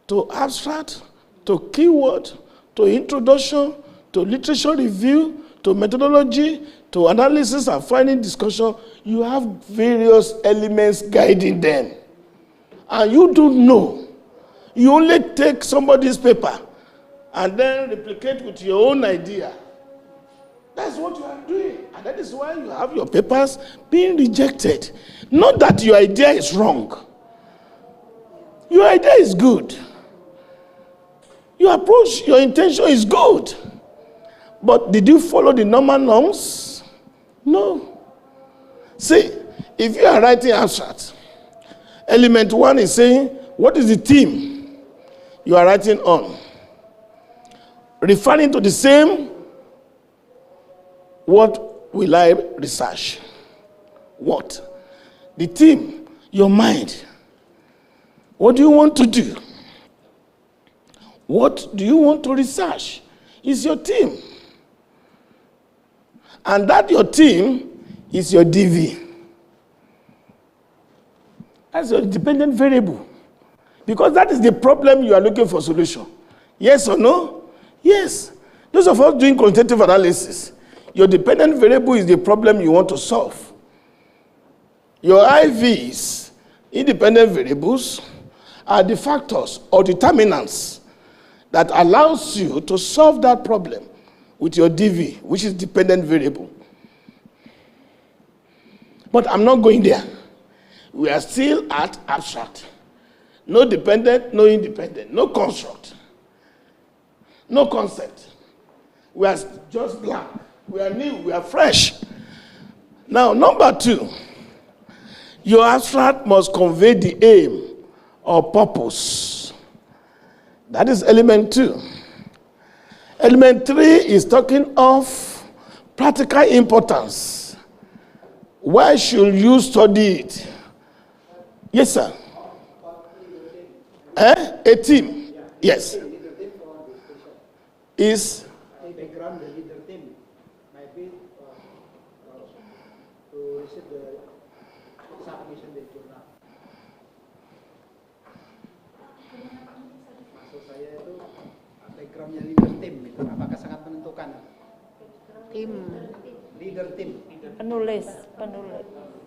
to abstract to keyword to introduction to literature review to methodology to analysis and finding discussion, you have various elements guiding them. And you don't know. You only take somebody's paper and then replicate with your own idea. That's what you are doing. And that is why you have your papers being rejected. Not that your idea is wrong. Your idea is good. Your approach, your intention is good. But did you follow the normal norms? No. See, if you are writing abstract, element 1 is saying, what is the theme you are writing on? Referring to the same, what will I research? What? The theme, your mind. What do you want to do? What do you want to research? Is your theme. And that your theme is your DV. That's your dependent variable. Because that is the problem you are looking for solution. Yes or no? Yes. Those of us doing quantitative analysis, your dependent variable is the problem you want to solve. Your IVs, independent variables, are the factors or determinants that allows you to solve that problem with your DV, which is dependent variable. But I'm not going there. We are still at abstract. No dependent, no independent, no construct, no concept. We are just blank. We are new, we are fresh. Now, number 2, Your abstract must convey the aim or purpose. That is element 2. Element 3 is talking of practical importance. Why should you study it? Yes, sir. A team. Yes. Is background the leader team might be to receive the submission dari jurnal. Maksud saya itu backgroundnya leader team itu apakah sangat menentukan? Tim. Leader team. Penulis.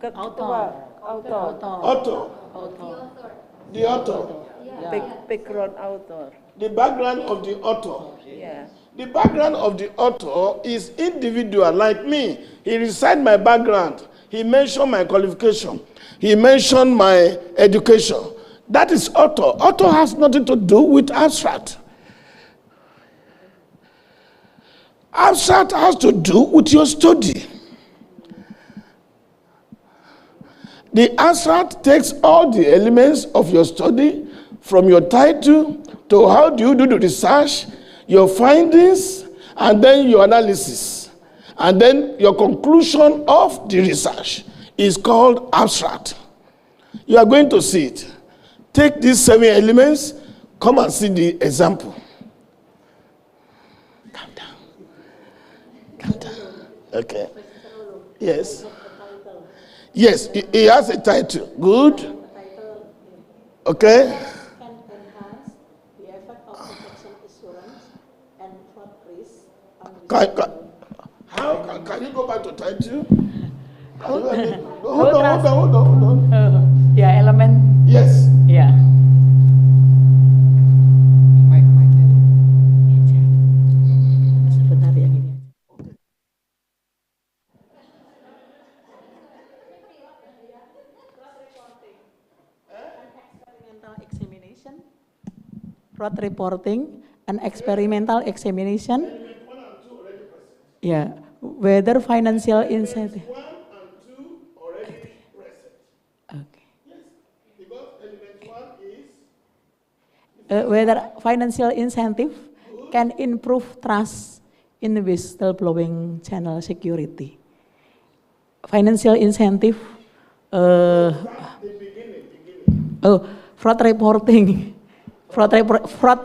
Ketua. Author. the author. Background author. The background of the author. Yeah. The background of the author is individual, like me. He recited my background. He mentioned my qualification. He mentioned my education. That is author. Author has nothing to do with abstract. Abstract has to do with your study. The abstract takes all the elements of your study, from your title to how do you do the research, your findings, and then your analysis. And then your conclusion of the research is called abstract. You are going to see it. Take these 7 elements, come and see the example. Calm down. Calm down. Okay. Yes. Yes, it has a title. Good. Okay. Can enhance the effect of protection assurance and fraud risk on Can you go back to title? Hold on. Yeah, element. Yes. Yeah. Sebentar yang ini. Fraud reporting and experimental examination. Yeah, whether financial incentive. 1 and 2 already present. Okay. Yes, because element 1 is Whether financial incentive can improve trust in whistleblowing channel security. Financial incentive. the beginning. Fraud reporting. Fraud reporting.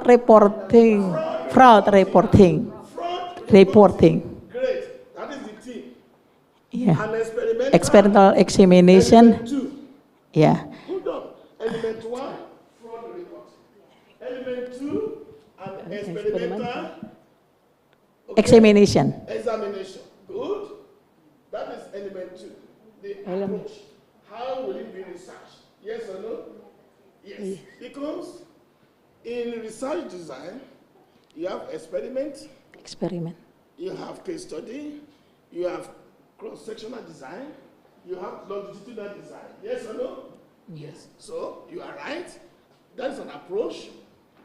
Great. That is the team. Yeah. An Experimental examination. Element 2. Yeah. Hold on. Element 1, fraud report. Element 2, an experimental Examination. examination. Good. That is element 2. The approach. How will it be researched? Yes or no? Yes. Because in research design, you have experiment, you have case study, you have cross-sectional design, you have longitudinal design. Yes or no? Yes. So you are right. That is an approach.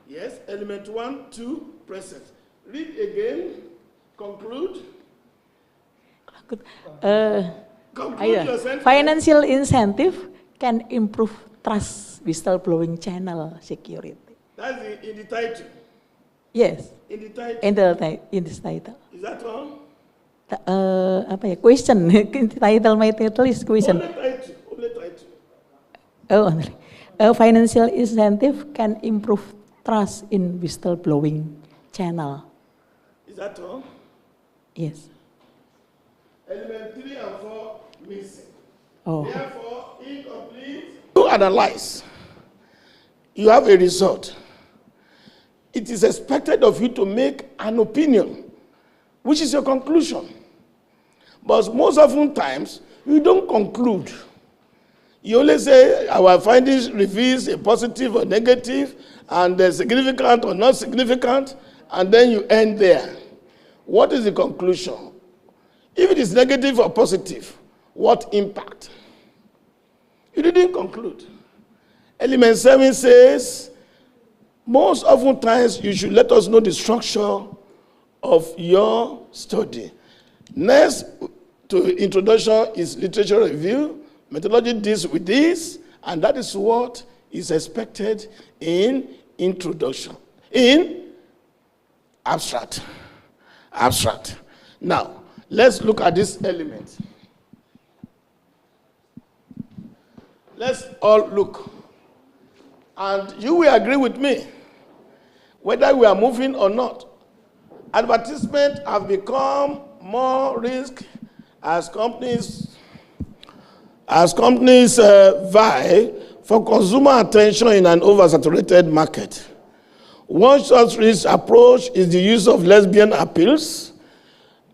Yes. Element 1, 2, present. Read again. Conclude. Conclude your sentence. Financial incentive can improve trust whistleblowing channel security. That's in the title. Yes. In the title. In this title. Is that all? Question. My title is question. Only title. Financial incentive can improve trust in whistleblowing channel. Is that all? Yes. Element 3 and 4 missing. Oh. Therefore, incomplete. You analyze. You have a result. It is expected of you to make an opinion, which is your conclusion. But most often times, you don't conclude. You only say, our findings reveals a positive or negative, and they're significant or not significant, and then you end there. What is the conclusion? If it is negative or positive, what impact? You didn't conclude. Element 7 says, most often times you should let us know the structure of your study. Next to introduction is literature review, Methodology deals with this, and that is what is expected in introduction, in abstract. Abstract. Now, let's look at this element. Let's all look. And you will agree with me, whether we are moving or not. Advertisement have become more risk as companies vie for consumer attention in an oversaturated market. One such risk approach is the use of lesbian appeals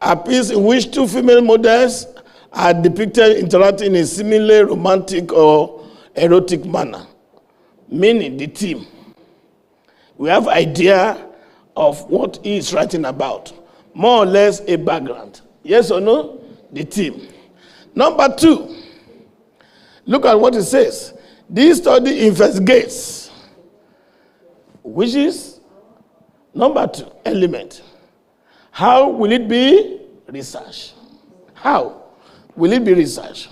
in which two female models are depicted interacting in a similarly romantic or erotic manner, meaning the theme. We have idea of what he is writing about, more or less a background. Yes or no? The theme. Number 2, look at what it says. This study investigates, which is number 2 element. How will it be researched? How will it be researched?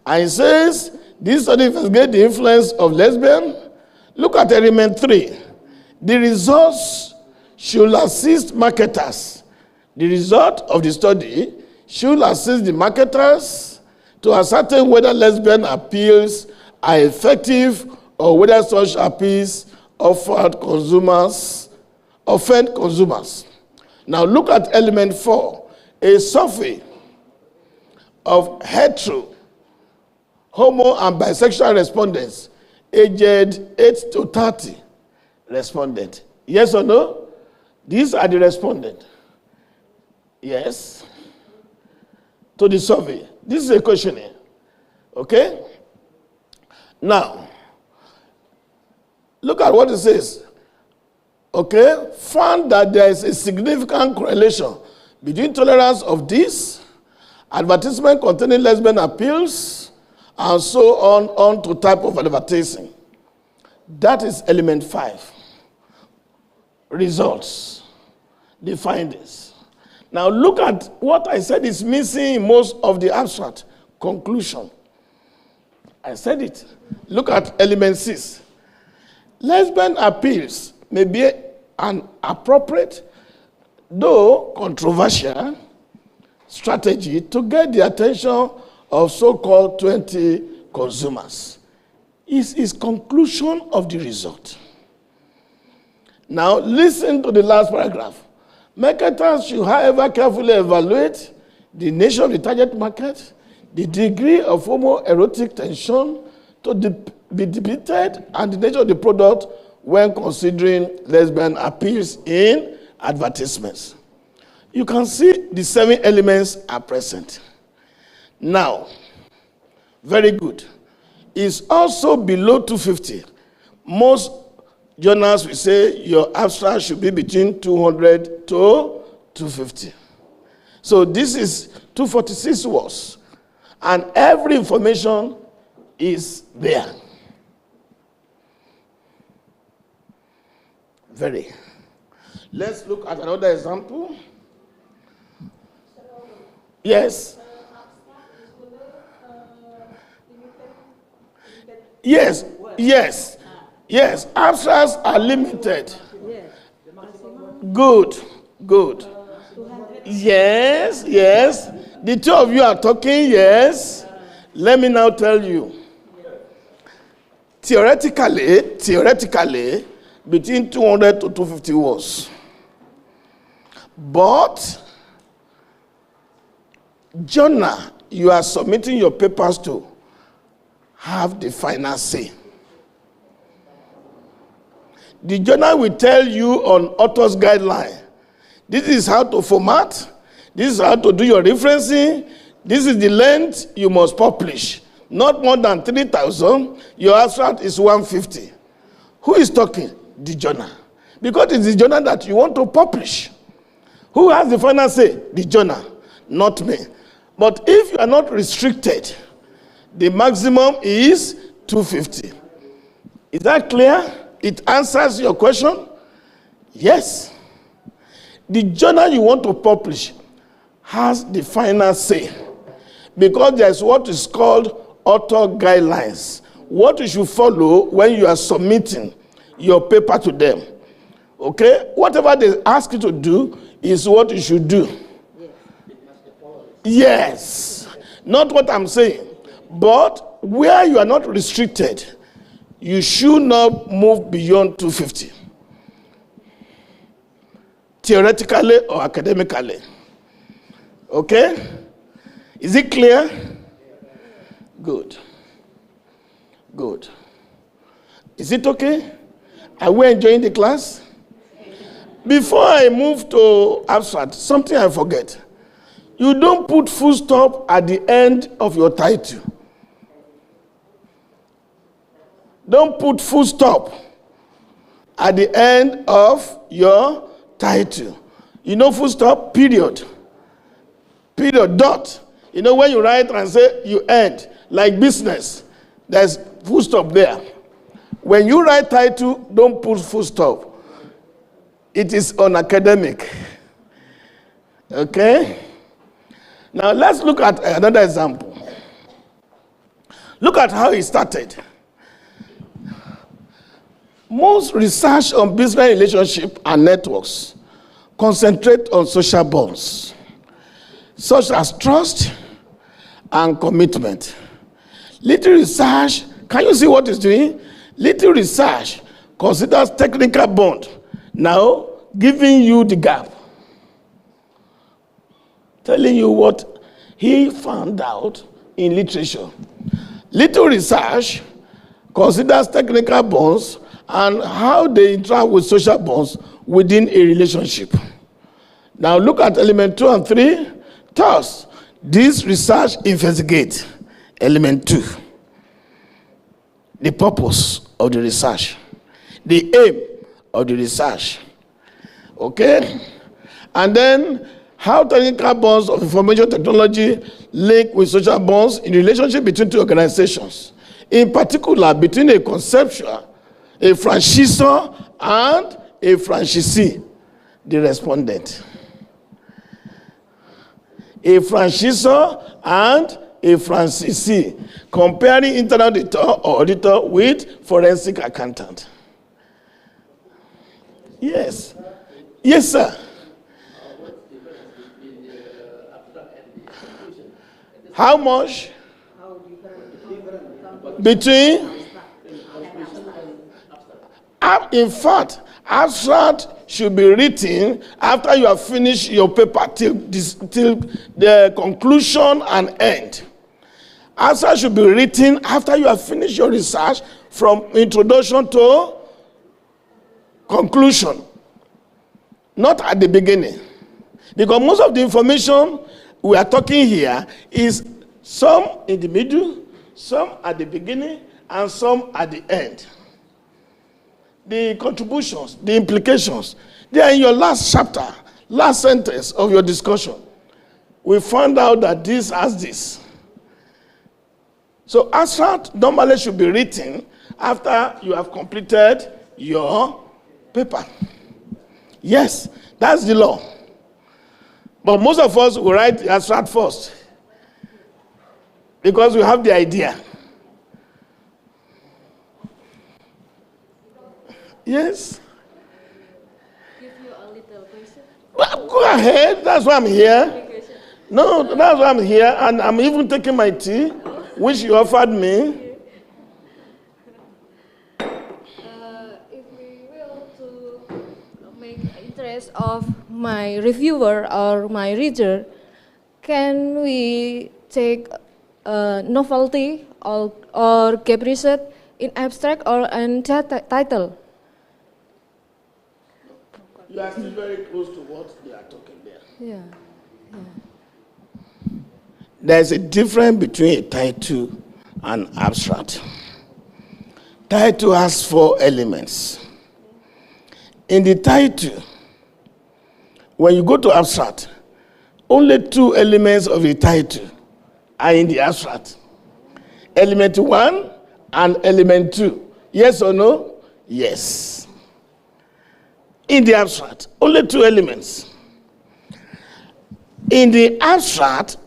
And it says, this study investigates the influence of lesbian. Look at element 3. The results should assist marketers. The result of the study should assist the marketers to ascertain whether lesbian appeals are effective or whether such appeals offend consumers. Now look at element 4. A survey of hetero, homo, and bisexual respondents aged 8 to 30 respondents. Yes or no? These are the respondents. Yes. To the survey. This is a questionnaire. Okay? Now, look at what it says. Okay? Found that there is a significant correlation between tolerance of this, advertisement containing lesbian appeals, and so on to type of advertising. That is element 5. Results. The findings. Now look at what I said is missing in most of the abstract. Conclusion. I said it. Look at element 6. Lesbian appeals may be an appropriate, though controversial, strategy to get the attention of so-called 20 consumers. Is conclusion of the result. Now listen to the last paragraph. Marketers should, however, carefully evaluate the nature of the target market, the degree of homoerotic tension to be depicted, and the nature of the product when considering lesbian appeals in advertisements. You can see the 7 elements are present. Now, very good. It's also below 250. Most journals will say your abstract should be between 200 to 250. So this is 246 words. And every information is there. Very. Let's look at another example. Yes. Yes, yes, yes. Abstracts are limited. Good, good. Yes, yes. The two of you are talking, yes. Let me now tell you. Theoretically, between 200 to 250 words. But, journal you are submitting your papers to have the final say. The journal will tell you on author's guideline, this is how to format, this is how to do your referencing, this is the length you must publish. Not more than 3,000, your abstract is 150. Who is talking? The journal. Because it's the journal that you want to publish. Who has the final say? The journal, not me. But if you are not restricted, the maximum is 250. Is that clear? It answers your question? Yes. The journal you want to publish has the final say, because there's what is called author guidelines. What you should follow when you are submitting your paper to them. Okay? Whatever they ask you to do is what you should do. Yes. Not what I'm saying. But where you are not restricted, you should not move beyond 250. Theoretically or academically. Okay? Is it clear? Good. Good. Is it okay? Are we enjoying the class? Before I move to abstract, something I forget. You don't put full stop at the end of your title. Don't put full stop at the end of your title. You know full stop? Period. Period. Dot. You know when you write and say you end, like business, there's full stop there. When you write title, don't put full stop. It is unacademic. Okay? Now let's look at another example. Look at how it started. Most research on business relationship and networks concentrate on social bonds, such as trust and commitment. Little research, can you see what it's doing? Little research considers technical bond. Now, giving you the gap. Telling you what he found out in literature. Little research considers technical bonds and how they interact with social bonds within a relationship. Now look at element 2 and 3. Thus, this research investigates element 2. The purpose of the research. The aim of the research. Okay? And then how technical bonds of information technology link with social bonds in relationship between two organizations. In particular, between a conceptual, a franchisor, and a franchisee, the respondent. A franchisor and a franchisee, comparing internal auditor or auditor with forensic accountant. Yes. Yes, sir. How much? Between? In fact, abstract should be written after you have finished your paper till the conclusion and end. Abstract should be written after you have finished your research from introduction to conclusion. Not at the beginning. Because most of the information we are talking here is some in the middle, some at the beginning, and some at the end. The contributions, the implications, they are in your last chapter, last sentence of your discussion. We found out that this has this. So abstract normally should be written after you have completed your paper. Yes, that's the law. But most of us will write the abstract first because we have the idea. Yes? Give you a little question. Well, go ahead. That's why I'm here. No, that's why I'm here. And I'm even taking my tea, which you offered me. If we will to make interest of my reviewer or my reader, can we take a novelty or gap research in abstract or in title? You are still very close to what they are talking there. Yeah. There's a difference between a title and abstract. Title has 4 elements. In the title, when you go to abstract, only 2 elements of the title are in the abstract. Element 1 and element 2. Yes or no? Yes. In the abstract, only 2 elements. In the abstract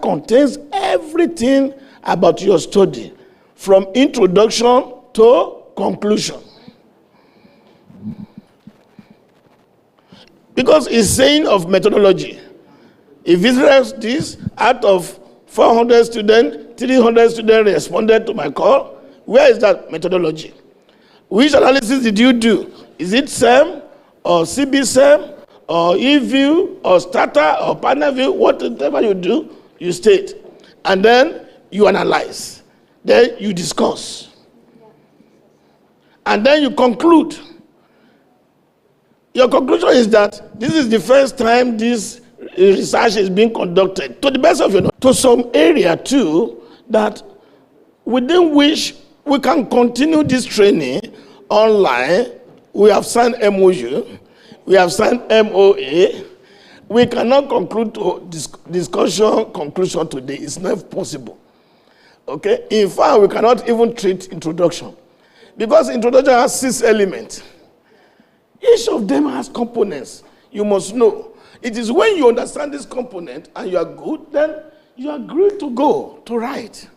contains everything about your study from introduction to conclusion. Because it's saying of methodology. If Israel this, out of 400 students, 300 students responded to my call, where is that methodology? Which analysis did you do? Is it SEM or CB-SEM or eView or Starter or Panel View? Whatever you do, you state. And then you analyze. Then you discuss. And then you conclude. Your conclusion is that this is the first time this research is being conducted, to the best of your knowledge, to some area too, that within which we can continue this training online. We have signed MOU, we have signed MOA. We cannot conclude to conclusion today. It's not possible. Okay? In fact, we cannot even treat introduction. Because introduction has 6 elements. Each of them has components. You must know. It is when you understand this component and you are good, then you are good to go, to write.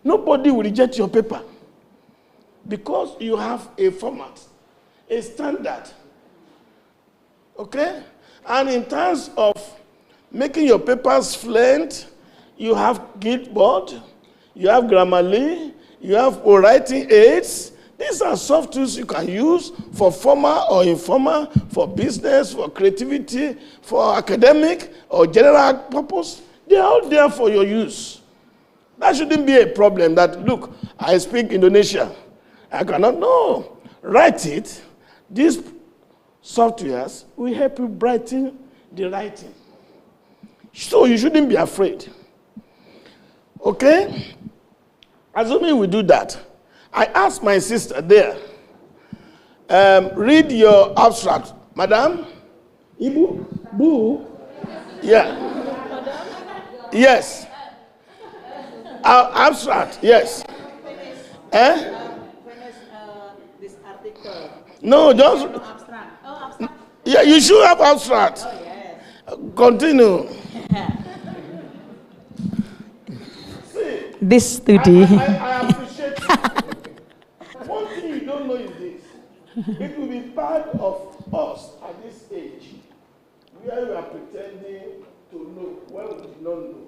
Nobody will reject your paper. Because you have a format, a standard. Okay? And in terms of making your papers fluent, you have Gitboard, you have Grammarly, you have writing aids. These are soft tools you can use for formal or informal, for business, for creativity, for academic or general purpose. They are all there for your use. That shouldn't be a problem that, look, I speak Indonesian. I cannot know. Write it. These softwares will help you writing the writing. So you shouldn't be afraid. Okay? Assuming we do that, I asked my sister there, read your abstract. Madam? Ibu? Boo? Yeah. Yes. Abstract, yes. This article. No, just... Abstract. Oh, abstract. Yeah, you should have abstract. Oh, yes. Continue. This study. I appreciate it. One thing you don't know is this. It will be part of us at this age where we are pretending to know when we did not know.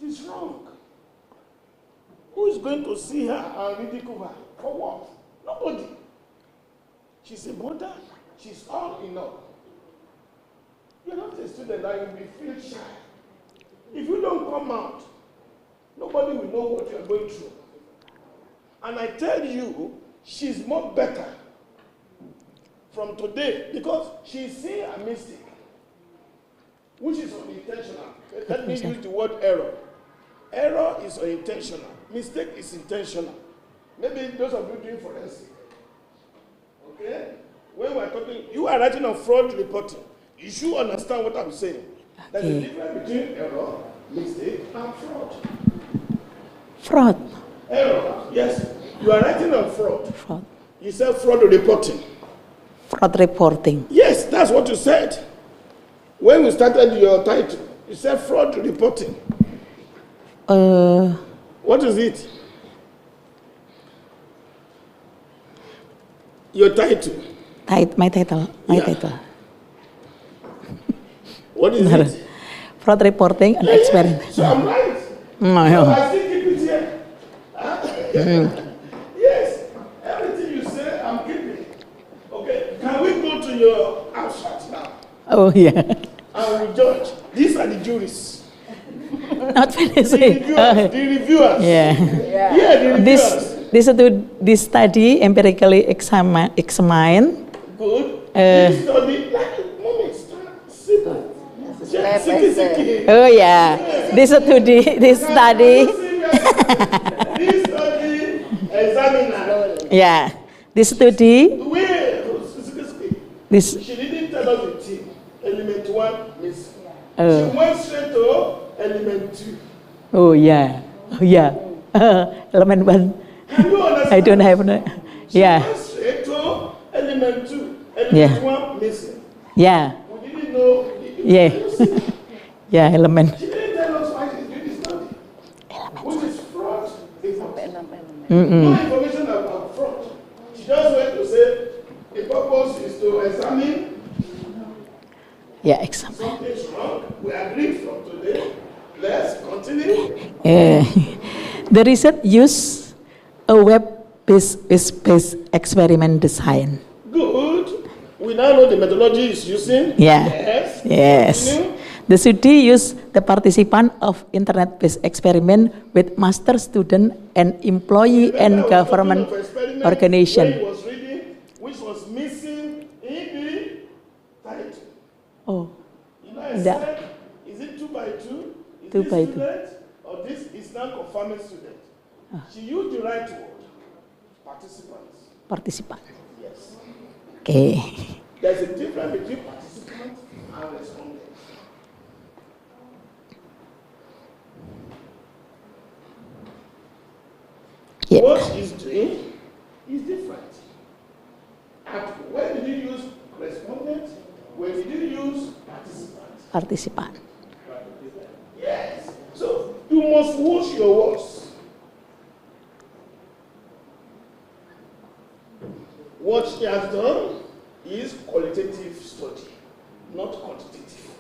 It is wrong. Who is going to see her and ridicule her? For what? Nobody. She's a mother. She's all in all. You're not a student that you will feel shy. If you don't come out, nobody will know what you're going through. And I tell you, she's more better from today because she's seeing a mistake, which is unintentional. Let me use the word error. Error is unintentional. Mistake is intentional. Maybe those of you doing forensic. Okay? When we're talking, you are writing on fraud reporting. You should understand what I'm saying. There's a difference between error, mistake, and fraud. Fraud. Error, yes. You are writing on fraud. Fraud. You said fraud reporting. Fraud reporting. Yes, that's what you said. When we started your title, you said fraud reporting. What is it? Your title. My title. Title. What is it? Fraud reporting and experiment. So I'm right. No. So I still keep it here. Yes. Everything you say, I'm keeping. Okay. Can we go to your abstract now? Oh, yeah. And we judge. These are the juries. Not finishing. The reviewers. Yeah. Yeah, the reviewers. This study empirically examine. Good. This study, simple. Oh yeah, this study. This study examiner. Yeah, this study. This. She didn't tell us the team. Element 1 miss. She went straight to element 2. Oh yeah, element 1. Can you understand? I don't have no. Yeah. She went straight to element 2. Element 1 missing. Yeah. We didn't know. Yeah. Yeah, element. She didn't tell us why she's doing this study. No information about fraud. She just went to say the purpose is to examine. Yeah, exactly. Something's wrong. We agree from today. Let's continue. The research use a web-based experiment design. Good. We now know the methodology is using. Yeah. Yes. Yes. Continue. The study used the participant of internet-based experiment with master student and employee and government organization. Where he was reading, which was missing in the title. Oh. You know, I said, is it 2 by 2? Is 2 this by 2. student or this is non-conforming student? She used the right word. Participants. Participant. Yes. Okay. There's a difference between participants and respondents. Yeah. What he's doing is different. And when did you use respondent? When did you use participant? Participant. Yes. So you must wash your words. What he has done is qualitative study, not quantitative.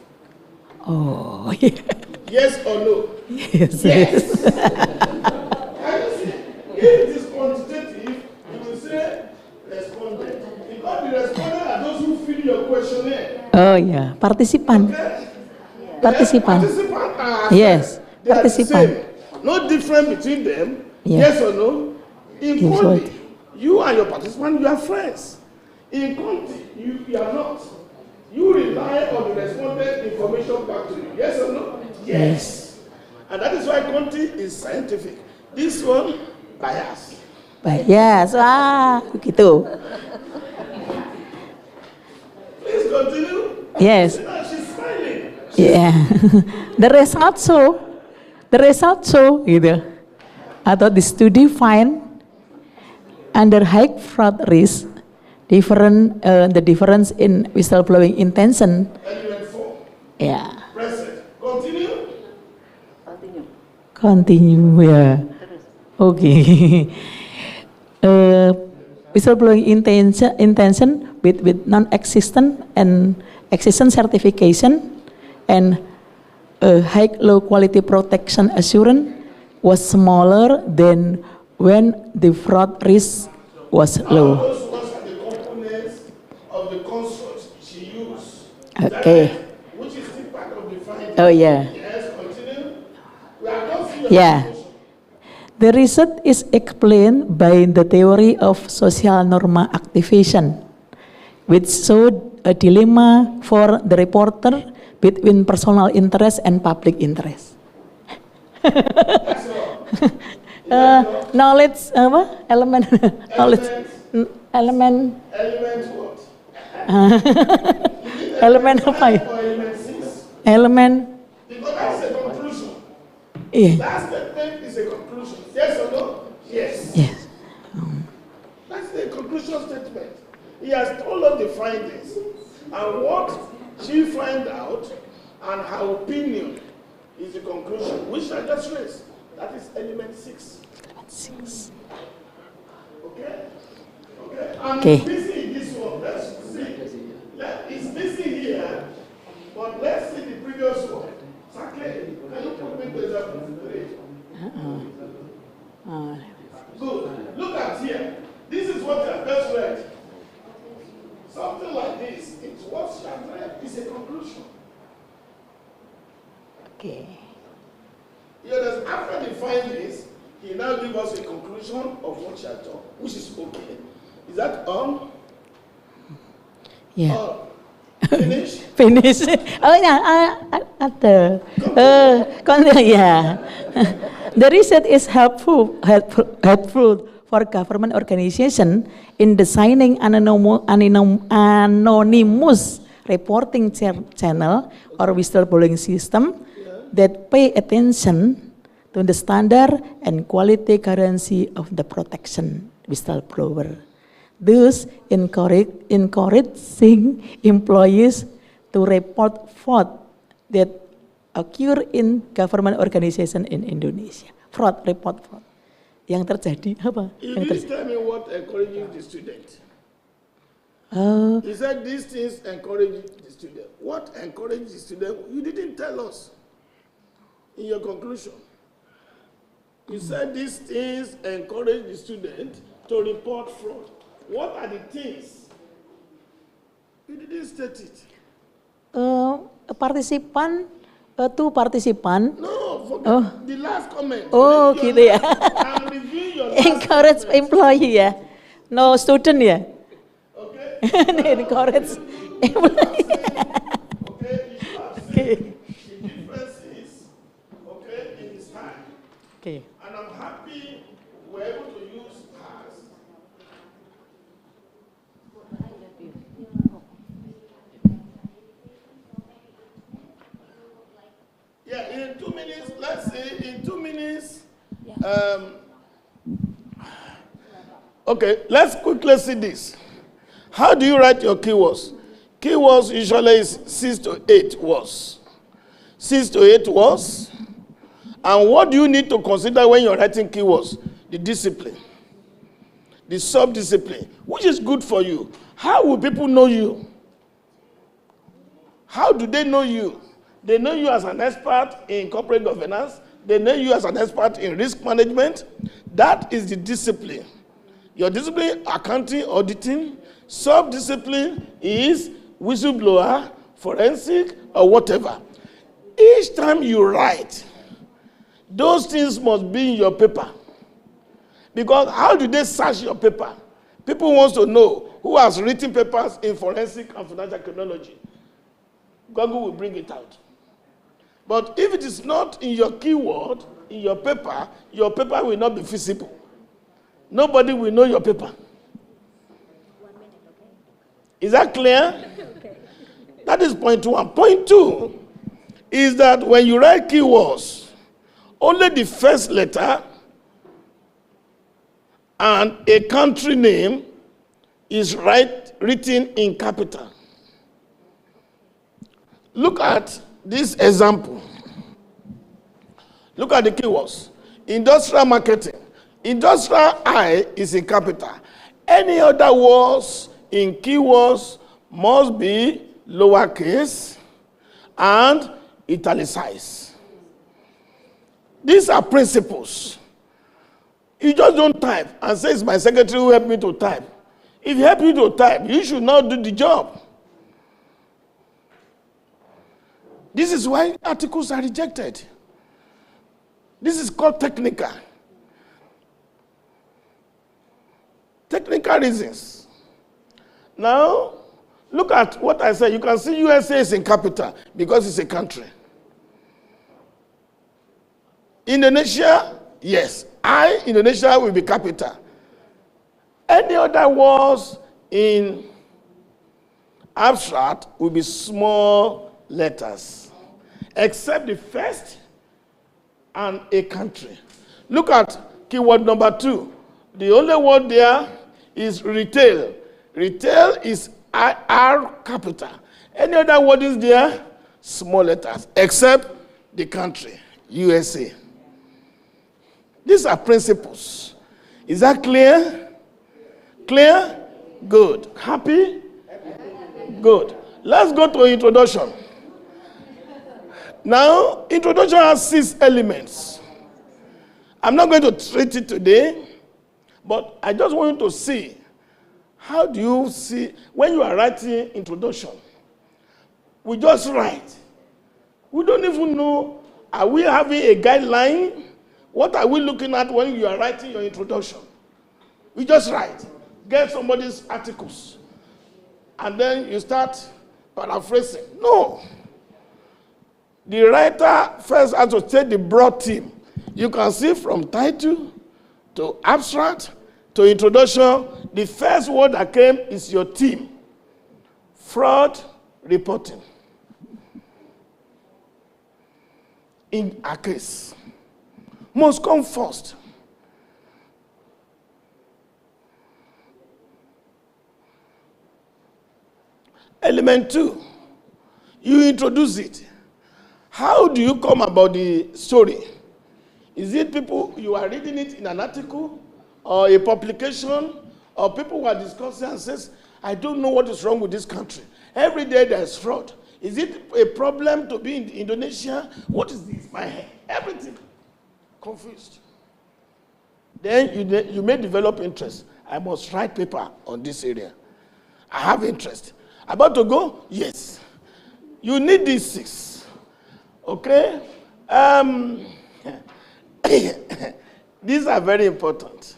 Oh, yeah. Yes or no? Yes. Yes. Can you see? If it is quantitative, you will say respondent. Because the respondent are those who fill your questionnaire. Oh, yeah. Participant. Okay? Participant. Participant are Yes. they are the Participant. same. No difference between them. Yeah. Yes or no? In Yes, quality, right. you and your participant, you are friends. In quantity, you are not. You rely on the respondent information back to you. Yes or no? Yes. And that is why quantity is scientific. This one, bias. Yes. Begitu. Please continue. Yes. She's smiling. Yeah. The result show gitu. Atau the study find under high fraud risk the difference in whistleblowing intention. Element 4. Yeah. Present. Continue. Continue ya. Okay. Whistleblowing intention with non-existent and existent certification and high low quality protection assurance was smaller than when the fraud risk was low. Those ones are the components of the construct she used. Okay. Which is still part of the finding. Oh yeah. Yes, continue. We are not seeing Yeah. The research is explained by the theory of social norma activation, which showed a dilemma for the reporter between personal interest and public interest. Knowledge element knowledge element what? element apa ya? Element. Because that's a conclusion. Yeah. That statement is a conclusion. Yes or no? Yes. Yes. That's the conclusion statement. He has told us the findings and what she find out and her opinion is the conclusion, which I just raised. That is element 6. Element 6. Okay? Okay. I'm Okay. busy in this one. Let's see. It's busy here, but let's see the previous one. Exactly. Can you put me to example 3? Good. Look at here. This is what I just read. Something like this. It's what she has read. It's a conclusion. Okay. Yes, after the findings, he now gives us a conclusion of what she has done, which is okay. Is that all? Yeah. All. Finish? Finish. Oh yeah, ada. Yeah. The research is helpful for government organization in designing anonymous reporting channel or whistleblowing system that pay attention to the standard and quality guarantee of the protection whistleblower. Thus, encouraging employees to report fraud that occur in government organization in Indonesia. Report fraud. yang terjadi apa? You didn't tell me what encourages the student. Oh. He said these things encourage the student. What encourages the student? You didn't tell us in your conclusion. You said these things encourage the student to report fraud. What are the things? You didn't state it. Partisipan, two partisipan. No, forget the last comment. Oh, gitu ya. I'm reviewing your last Encourage comment. employee ya. No student ya. Okay. Encourage employee. Okay, you should have seen the differences, okay, in the style. Okay. And I'm happy we're able to use has. Yeah, in 2 minutes, let's say in 2 minutes. Okay, let's quickly see this. How do you write your keywords? Keywords usually is 6 to 8 words. 6 to 8 words. And what do you need to consider when you're writing keywords? The discipline, the sub-discipline, which is good for you. How will people know you? How do they know you? They know you as an expert in corporate governance. They know you as an expert in risk management. That is the discipline. Your discipline, accounting, auditing. Sub-discipline is whistleblower, forensic, or whatever. Each time you write, those things must be in your paper. Because how do they search your paper? People want to know who has written papers in forensic and financial criminology. Google will bring it out. But if it is not in your keyword, in your paper will not be visible. Nobody will know your paper. Is that clear? Okay. That is point 1. Point 2 is that when you write keywords, only the first letter and a country name is written in capital. Look at this example. Look at the keywords. Industrial marketing. Industrial I is in capital. Any other words in keywords must be lowercase and italicized. These are principles. You just don't type and say it's my secretary who helped me to type. If he helped you to type, you should not do the job. This is why articles are rejected. This is called technical. Technical reasons. Now, look at what I said. You can see USA is in capital because it's a country. Indonesia, yes. Indonesia will be capital. Any other words in abstract will be small letters, except the first and a country. Look at keyword number 2. The only word there is retail. Retail is R capital. Any other word is there, small letters, except the country, USA. These are principles. Is that clear? Clear? Good. Happy? Good. Let's go to introduction. Now, introduction has 6 elements. I'm not going to treat it today, but I just want you to see, how do you see, when you are writing introduction, we just write. We don't even know, are we having a guideline? What are we looking at when you are writing your introduction? We just write. Get somebody's articles. And then you start paraphrasing. No. The writer first has to take the broad theme. You can see from title to abstract to introduction, the first word that came is your theme. Fraud reporting. In a case, must come first. Element 2, you introduce it. How do you come about the story? Is it people, you are reading it in an article or a publication, or people who are discussing and says, I don't know what is wrong with this country. Every day there's fraud. Is it a problem to be in Indonesia? What is this? My head, everything confused. Then you may develop interest. I must write paper on this area. I have interest. About to go? Yes. You need these 6. Okay? These are very important.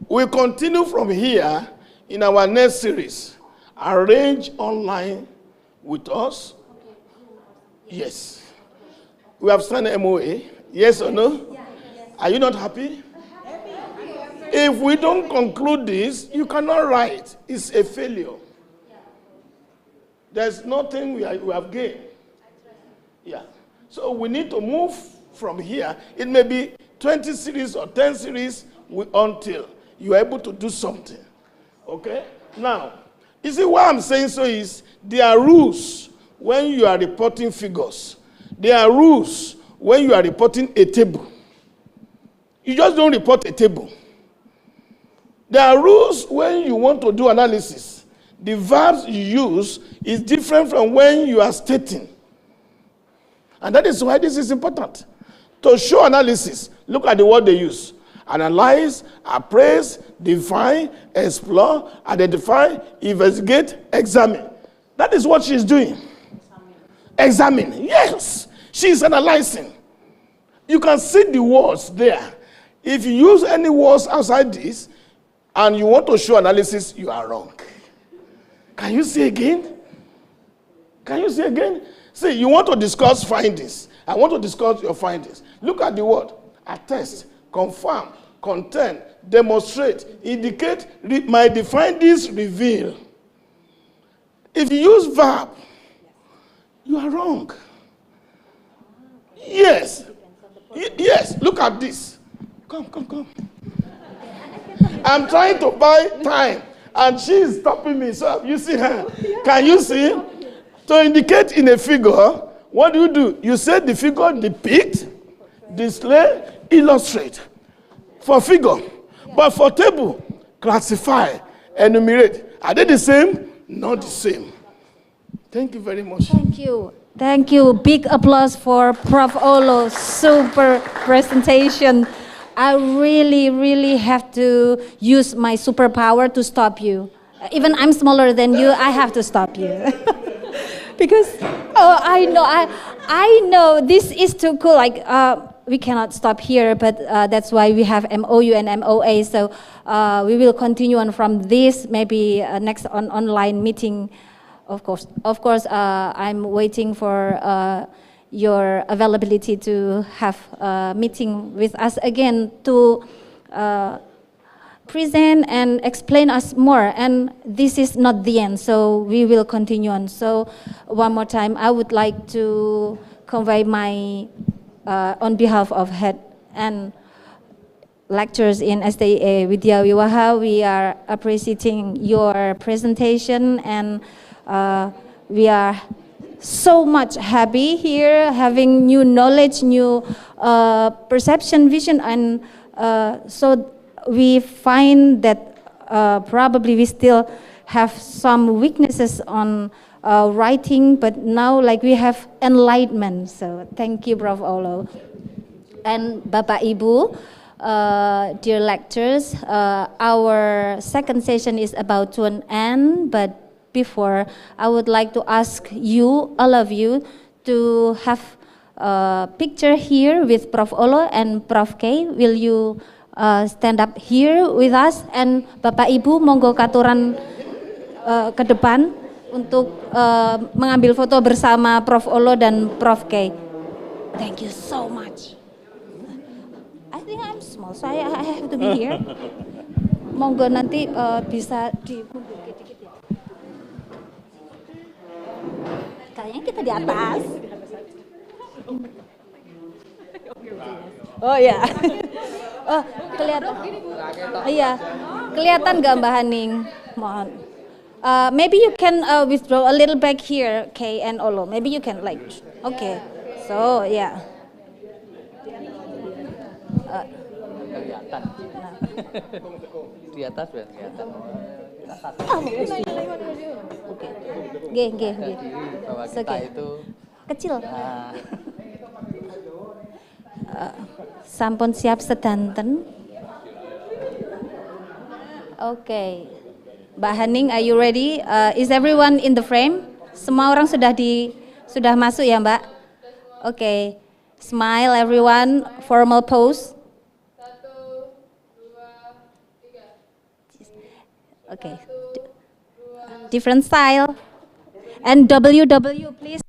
We continue from here in our next series. Arrange online with us. Yes. We have signed an MOA. Yes or no? Are you not happy? If we don't conclude this, you cannot write. It's a failure. There's nothing we have gained. Yeah. So we need to move from here. It may be 20 series or 10 series until you are able to do something. Okay? Now, you see what I'm saying so is there are rules when you are reporting figures. There are rules when you are reporting a table. You just don't report a table. There are rules when you want to do analysis. The verbs you use is different from when you are stating. And that is why this is important. To show analysis, look at the word they use. Analyze, appraise, define, explore, identify, investigate, examine. That is what she's doing. Examine. Yes, she's analyzing. You can see the words there. If you use any words outside this, and you want to show analysis, you are wrong. Can you see again? Can you see again? See, you want to discuss findings. I want to discuss your findings. Look at the word. Attest, confirm, contend, demonstrate, indicate, might define this, reveal. If you use verb, you are wrong. Yes. Yes, look at this. Come. I'm trying to buy time, and she is stopping me. So you see her. Can you see? To indicate in a figure, what do? You say the figure depict, display, illustrate. For figure. But for table, classify, enumerate. Are they the same? Not the same. Thank you very much. Thank you. Thank you. Big applause for Prof. Olo. Super presentation. I really have to use my superpower to stop you. Even I'm smaller than you, I have to stop you. Because, I know this is too cool. Like, we cannot stop here, but that's why we have MOU and MOA. So we will continue on from this, maybe next online meeting. Of course, I'm waiting for your availability to have a meeting with us again to present and explain us more. And this is not the end, so we will continue on. So one more time, I would like to convey my, on behalf of head and lecturers in STA Widya Wiwaha, we are appreciating your presentation, and we are so much happy here, having new knowledge, new perception, vision, and so we find that probably we still have some weaknesses on writing, but now like we have enlightenment. So thank you, Prof. Olo. And Bapak Ibu, dear lecturers, our second session is about to an end, but before, I would like to ask you, all of you, to have a picture here with Prof. Olo and Prof. K. Will you stand up here with us? And Bapak Ibu, monggo katuran ke depan untuk mengambil foto bersama Prof. Olo dan Prof. K. Thank you so much. I think I'm small, so I have to be here. Monggo nanti bisa dimundur dikit ya. Kayaknya kita di atas. Oh ya. Oh, kelihatan. Iya. Kelihatan nggak Mbak Haning? Mohon. Maybe you can withdraw a little back here, Kay and Olo. Maybe you can like. Okay. So yeah. Di atas biar kelihatan. Kita satu. Oke. G. Bahwa kita itu Kecil. Sampun siap sedanten. Oke. Mbak Haning, are you ready? Is everyone in the frame? Semua orang sudah masuk ya, Mbak? Oke. Smile everyone, formal pose. 1, 2, 3. Oke. Different style. And WW please